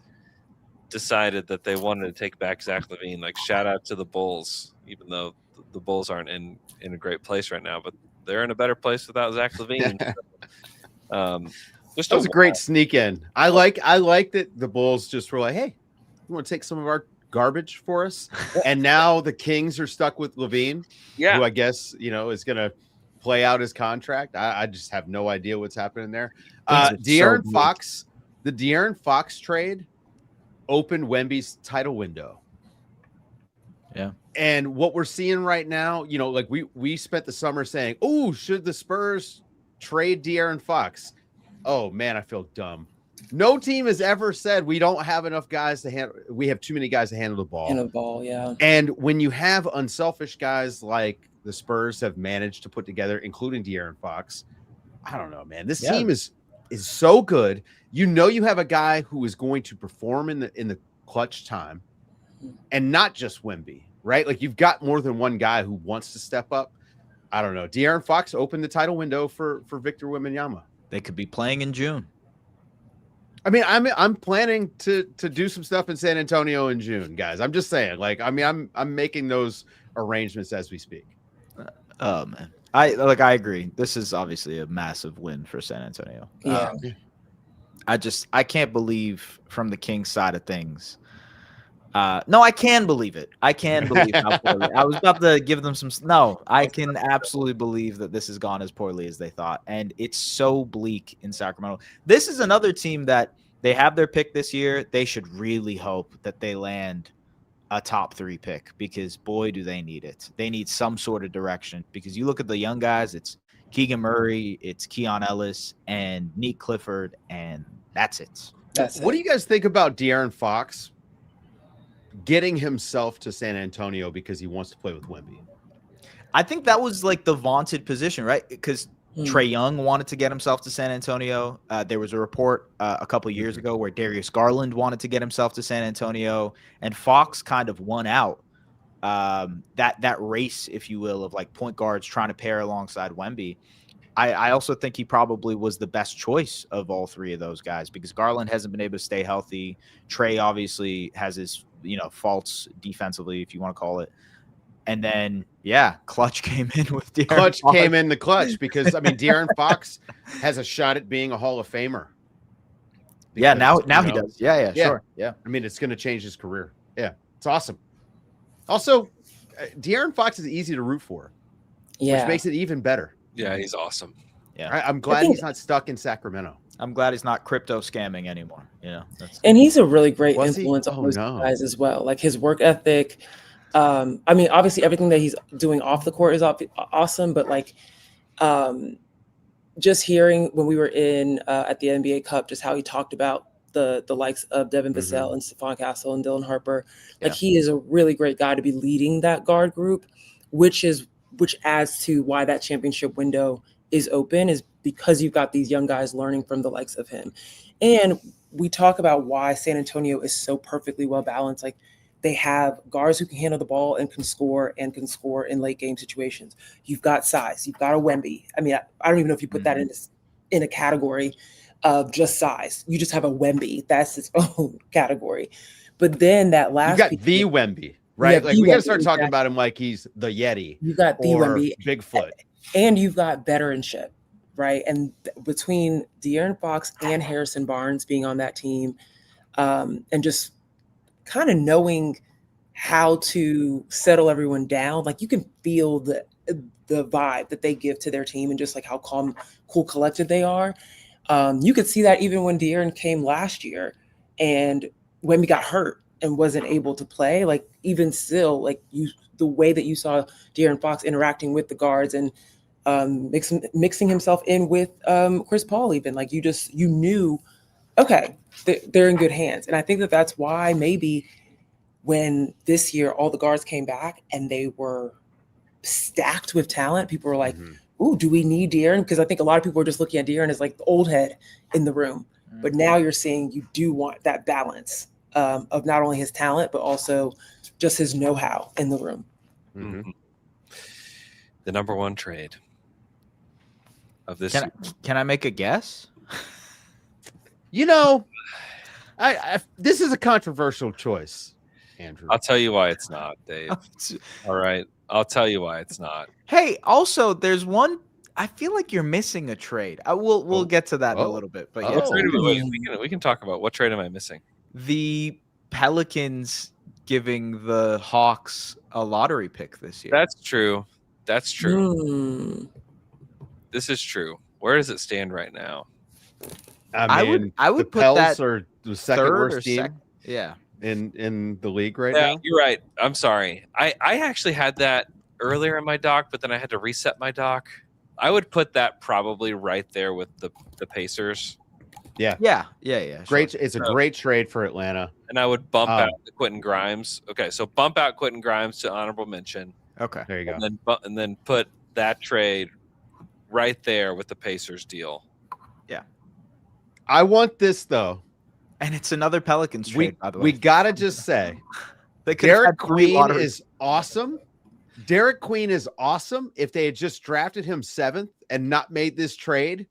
decided that they wanted to take back Zach LaVine, like shout out to the Bulls, even though the Bulls aren't in a great place right now, but they're in a better place without Zach LaVine. Just was a great sneak in. I like that the Bulls just were like, hey, you want to take some of our garbage for us? And now the Kings are stuck with LaVine, who I guess, is going to play out his contract. I just have no idea what's happening there. De'Aaron Fox, the De'Aaron Fox trade opened Wemby's title window. Yeah. And what we're seeing right now, like we spent the summer saying, oh, should the Spurs trade De'Aaron Fox? Oh man, I feel dumb. No team has ever said we don't have enough guys to handle. We have too many guys to handle the ball. Yeah. And when you have unselfish guys like the Spurs have managed to put together, including De'Aaron Fox, I don't know, man. This team is so good. You have a guy who is going to perform in the clutch time, and not just Wemby, right? Like you've got more than one guy who wants to step up. I don't know. De'Aaron Fox opened the title window for Victor Wembanyama. They could be playing in June. I mean, I'm planning to do some stuff in San Antonio in June, guys. I'm just saying, like, I mean, I'm making those arrangements as we speak. Oh man, I agree. This is obviously a massive win for San Antonio. Yeah. I can't believe from the Kings side of things. No, I can believe it. I can believe how poorly. I was about to give them some. No, I can absolutely believe that this has gone as poorly as they thought. And it's so bleak in Sacramento. This is another team that they have their pick this year. They should really hope that they land a top 3 pick, because boy, do they need it. They need some sort of direction, because you look at the young guys, it's Keegan Murray, it's Keon Ellis, and Nick Clifford, and that's it. What do you guys think about De'Aaron Fox getting himself to San Antonio because he wants to play with Wemby? I think that was like the vaunted position, right? Because Trae Young wanted to get himself to San Antonio. There was a report a couple of years ago where Darius Garland wanted to get himself to San Antonio, and Fox kind of won out that race, if you will, of like point guards trying to pair alongside Wemby. I also think he probably was the best choice of all 3 of those guys, because Garland hasn't been able to stay healthy. Trae obviously has his faults defensively, if you want to call it. And then, Clutch came in with De'Aaron Clutch Fox. came in the clutch, because, I mean, De'Aaron Fox has a shot at being a Hall of Famer. Because, now he does. Yeah, sure. Yeah. I mean, it's going to change his career. Yeah, it's awesome. Also, De'Aaron Fox is easy to root for, which makes it even better. Yeah, he's awesome. Yeah. I'm glad he's not stuck in Sacramento. I'm glad he's not crypto scamming anymore. And he's a really great influence on those guys as well. Like his work ethic. I mean, obviously everything that he's doing off the court is awesome, but like just hearing when we were in at the NBA Cup, just how he talked about the likes of Devin Vassell and Stephon Castle and Dylan Harper. Like he is a really great guy to be leading that guard group, which adds to why that championship window is open, is because you've got these young guys learning from the likes of him. And we talk about why San Antonio is so perfectly well balanced. Like they have guards who can handle the ball and can score in late game situations. You've got size. You've got a Wemby. I mean, I don't even know if you put that into in a category of just size. You just have a Wemby. That's its own category. But then that last You got piece, the Wemby, right? Like the we got to Wemby, start talking exactly. about him like he's the Yeti You got the or Wemby, Bigfoot. and you've got veteranship, right? And between De'Aaron Fox and Harrison Barnes being on that team, and just kind of knowing how to settle everyone down, like you can feel the vibe that they give to their team and just like how calm, cool, collected they are. You could see that even when De'Aaron came last year and when we got hurt and wasn't able to play, like even still, like the way that you saw De'Aaron Fox interacting with the guards and mixing himself in with Chris Paul, even like you knew, okay, they're in good hands. And I think that that's why maybe when this year all the guards came back and they were stacked with talent, people were like, ooh, do we need De'Aaron? Because I think a lot of people were just looking at De'Aaron as like the old head in the room. But now you're seeing you do want that balance of not only his talent, but also just his know-how in the room. Mm-hmm. The number one trade of this. Can I make a guess? You know, I this is a controversial choice, Andrew. I'll tell you why it's not, Dave. All right. I'll tell you why it's not. Hey, also, there's one. I feel like you're missing a trade. We'll get to that in a little bit. But yeah, we can talk about what trade am I missing? The Pelicans giving the Hawks a lottery pick this year. That's true. That's true. This is true. Where does it stand right now? I mean, I would the put Pels that are the second worst team. Yeah. In the league right Yeah, now. you're right. I'm sorry. I actually had that earlier in my doc, but then I had to reset my doc. I would put that probably right there with the Pacers. Yeah. Great. Sure. It's a great trade for Atlanta. And I would bump out the Quinton Grimes. Okay, so bump out Quinton Grimes to honorable mention. Okay. There you go. And then put that trade right there with the Pacers deal. Yeah. I want this though. And it's another Pelicans trade, by the way. We gotta just say Derek Queen is awesome. Derek Queen is awesome. If they had just drafted him 7th and not made this trade,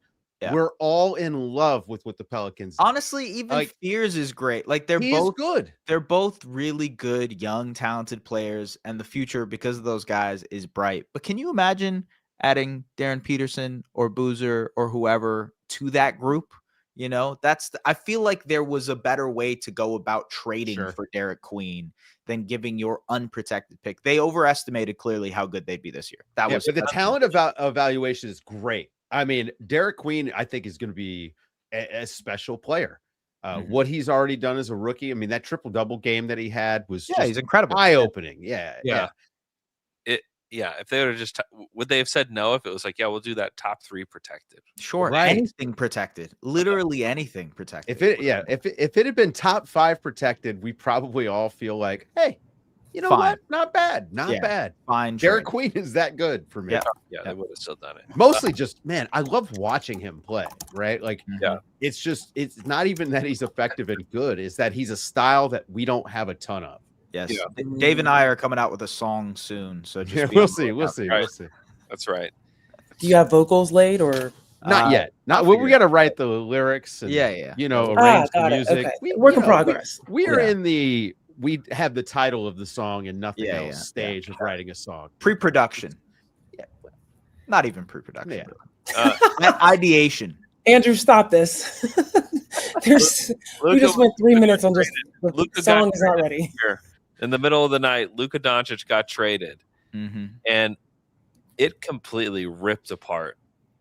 we're all in love with what the Pelicans do. Honestly, even Fears is great. Like they're both good. They're both really good, young, talented players, and the future because of those guys is bright. But can you imagine adding Darren Peterson or Boozer or whoever to that group? You know, I feel like there was a better way to go about trading for Derek Queen than giving your unprotected pick. They overestimated clearly how good they'd be this year. But the talent evaluation is great. I mean, Derek Queen, I think, is going to be a special player. What he's already done as a rookie. I mean, that triple-double game that he had was he's incredible. Eye-opening. Yeah. If they would they have said no if it was like, we'll do that top 3 protected? Sure. Right. Anything protected. Literally anything protected. If it had been top 5 protected, we probably all feel like, hey, you know what? Not bad. Not bad. Fine. Derek Queen is that good for me. Yeah, they would have still done it. Mostly just, man, I love watching him play, right? Like, it's not even that he's effective and good. It's that he's a style that we don't have a ton of. Yes. Yeah. Dave and I are coming out with a song soon. So just we'll see. That's right. Do you have vocals laid or not yet? We got to write the lyrics and arrange the music. Okay. Work in progress. We are in we have the title of the song and nothing else stage of writing a song. Pre-production. Yeah. Not even pre-production. Ideation. Andrew, stop this. We just went 3 minutes on just the song is not ready. In the middle of the night, Luka Donic got traded, and it completely ripped apart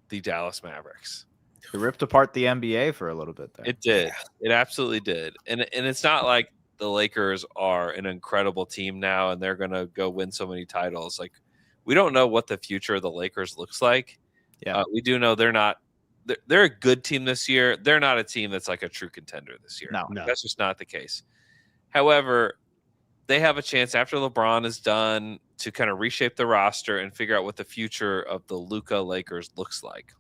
the Dallas Mavericks. It ripped apart the NBA for a little bit there. It did. It absolutely did. And it's not like the Lakers are an incredible team now and they're going to go win so many titles. Like, we don't know what the future of the Lakers looks like. Yeah. We do know they're a good team this year. They're not a team that's like a true contender this year. No. That's just not the case. However, they have a chance after LeBron is done to kind of reshape the roster and figure out what the future of the Luka Lakers looks like.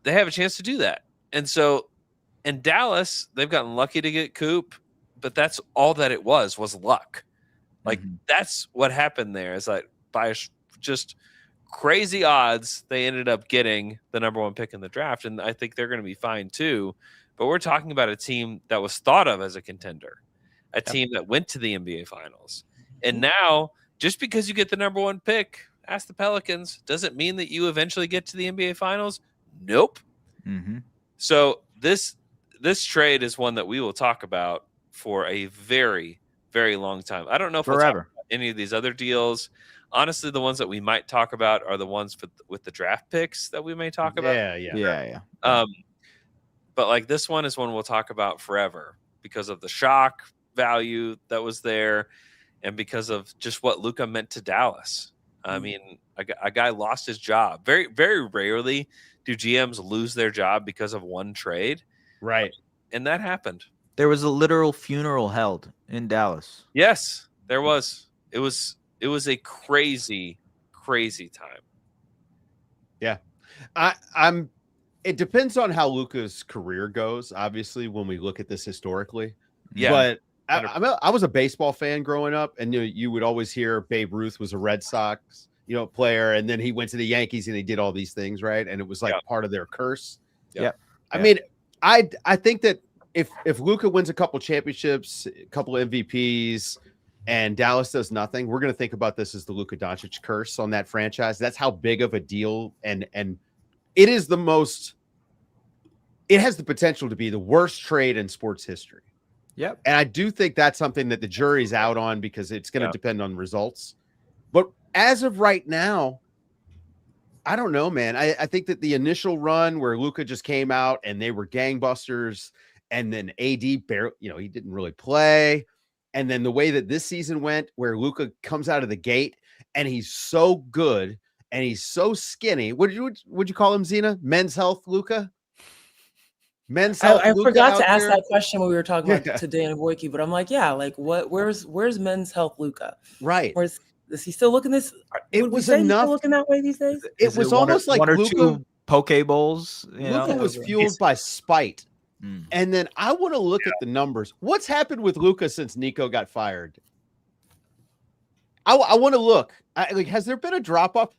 They have a chance to do that. And so in Dallas, they've gotten lucky to get Coop, but that's all that it was luck. Like that's what happened there is like by just crazy odds, they ended up getting the number 1 pick in the draft, and I think they're going to be fine too. But we're talking about a team that was thought of as a contender, a team that went to the NBA Finals. And now, just because you get the number 1 pick, ask the Pelicans, doesn't mean that you eventually get to the NBA Finals. Nope. Mm-hmm. So this trade is one that we will talk about for a very, very long time. I don't know if we'll talk about any of these other deals. Honestly, the ones that we might talk about are the ones with the draft picks that we may talk about. Yeah. But like this one is one we'll talk about forever because of the shock value that was there and because of just what Luka meant to Dallas. I mean, a guy lost his job. Very, very rarely do GMs lose their job because of one trade. Right. And that happened. There was a literal funeral held in Dallas. Yes, there was. It was a crazy, crazy time. Yeah. It depends on how Luka's career goes, obviously, when we look at this historically. Yeah. But I was a baseball fan growing up, and you would always hear Babe Ruth was a Red Sox, player, and then he went to the Yankees and he did all these things, right? And it was like part of their curse. Yeah. I mean, I think that if Luka wins a couple championships, a couple of MVPs, and Dallas does nothing, we're going to think about this as the Luka Doncic curse on that franchise. That's how big of a deal, and it is the most. It has the potential to be the worst trade in sports history. Yep. And I do think that's something that the jury's out on because it's going to depend on results. But as of right now, I don't know, man. I think that the initial run where Luka just came out and they were gangbusters, and then AD barely, he didn't really play. And then the way that this season went, where Luka comes out of the gate and he's so good and he's so skinny. Would you call him, Zena? Men's health Luka? Men's health. I Luka forgot to out ask there? that question when we were talking about to Dan Wojcicki, but I'm like, where's men's health Luka? Right. Is he still looking this? It was enough. Looking that way these days. It was almost like one or Luka, two poke bowls. Luka was fueled by spite. And then I want to look at the numbers. What's happened with Luka since Nico got fired? I want to look. Has there been a drop off?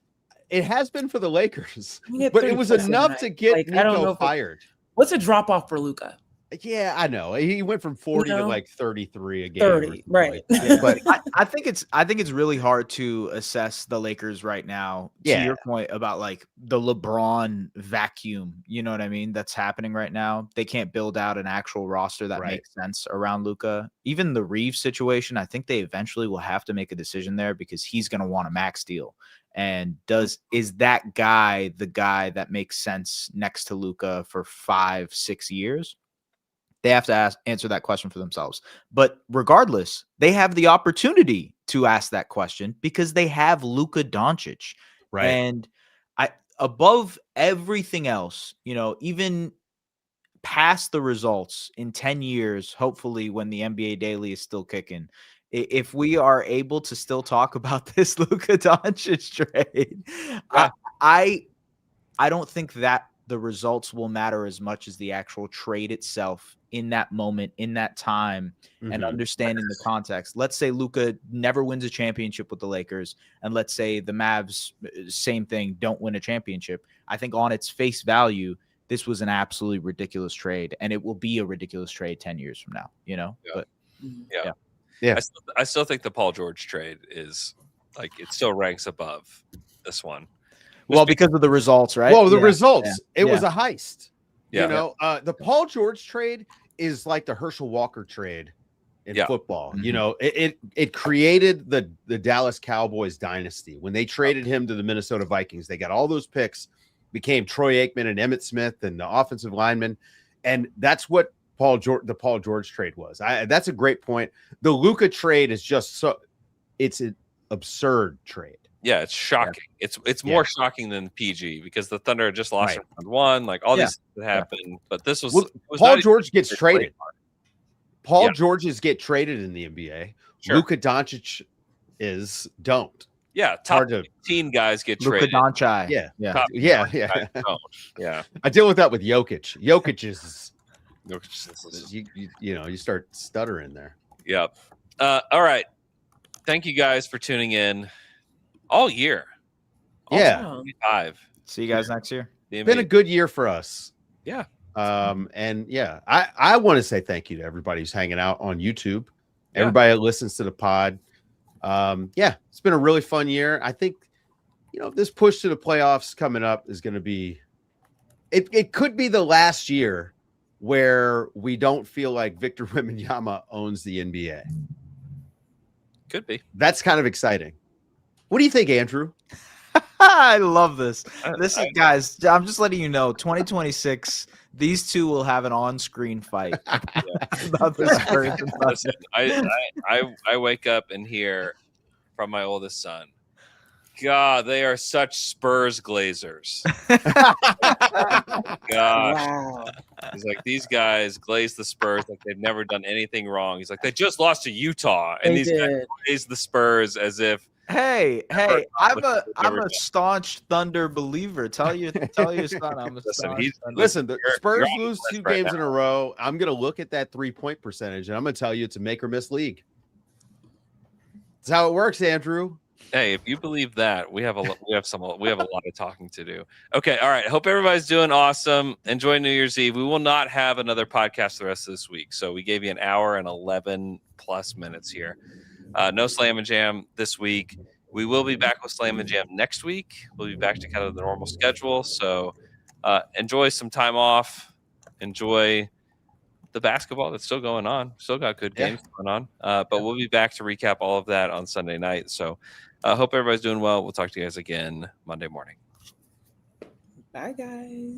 It has been for the Lakers, but it was enough to get Nico fired. What's a drop off for Luka? Yeah, I know. He went from 40 to like 33 a game. 30, right? Like but I think it's really hard to assess the Lakers right now. To your point about like the LeBron vacuum, you know what I mean? That's happening right now. They can't build out an actual roster that makes sense around Luka. Even the Reeves situation, I think they eventually will have to make a decision there because he's going to want a max deal. And is that guy the guy that makes sense next to Luka for 5-6 years? They have to answer that question for themselves. But regardless, they have the opportunity to ask that question because they have Luka Doncic. Right. And above everything else, even past the results in 10 years, hopefully when the NBA Daily is still kicking, if we are able to still talk about this Luka Doncic trade, I don't think that the results will matter as much as the actual trade itself in that moment, in that time, and understanding the context. Let's say Luka never wins a championship with the Lakers, and let's say the Mavs, same thing, don't win a championship. I think on its face value, this was an absolutely ridiculous trade, and it will be a ridiculous trade 10 years from now, But yeah. I still think the Paul George trade is like it still ranks above this one. Well, because of the results, right? Well, the results. Yeah. It was a heist. Yeah. The Paul George trade is like the Herschel Walker trade in football. It created the Dallas Cowboys dynasty. When they traded him to the Minnesota Vikings, they got all those picks, became Troy Aikman and Emmitt Smith and the offensive linemen. And that's what the Paul George trade was. That's a great point. The Luka trade is just it's an absurd trade. Yeah, it's shocking. It's more shocking than PG because the Thunder just lost round one, like all these that happened. But this was, Paul George gets traded. Paul Georges get traded in the NBA. Sure. Luka Doncic don't. Yeah, top 15 guys get Luka traded. Doncic. Yeah. Yeah. I deal with that with Jokic. Jokic is you start stuttering there. Yep. All right. Thank you guys for tuning in all year. Yeah. Wow. 5. See you guys next year. Been a good year for us. Yeah. And yeah, I want to say thank you to everybody who's hanging out on YouTube, Yeah. everybody that listens to the pod. Yeah, it's been a really fun year. I think, this push to the playoffs coming up is going to be, it could be the last year where we don't feel like Victor Wembanyama owns the NBA. Could be. That's kind of exciting. What do you think, Andrew? I love this. This is, I- guys, I'm just letting you know, 2026, these two will have an on-screen fight. About this Spurs and Listen, I wake up and hear from my oldest son, God, they are such Spurs glazers. Gosh. Wow. He's like, these guys glaze the Spurs like they've never done anything wrong. He's like, they just lost to Utah, and They these guys did. glaze the Spurs as if Hey, Never I'm a accomplished staunch Thunder believer. Tell your son I'm a Listen, staunch he's- Thunder. Listen, the You're Spurs on the lose list 2 right games now. in a row. I'm going to look at that 3-point percentage, and I'm going to tell you it's a make or miss league. That's how it works, Andrew. Hey, if you believe that, we have a lot of talking to do. Okay, all right. Hope everybody's doing awesome. Enjoy New Year's Eve. We will not have another podcast the rest of this week, so we gave you an hour and 11 plus minutes here. No Slam and Jam this week. We will be back with Slam and Jam next week. We'll be back to kind of the normal schedule. So enjoy some time off. Enjoy the basketball that's still going on. Still got good games going on. But we'll be back to recap all of that on Sunday night. So hope everybody's doing well. We'll talk to you guys again Monday morning. Bye, guys.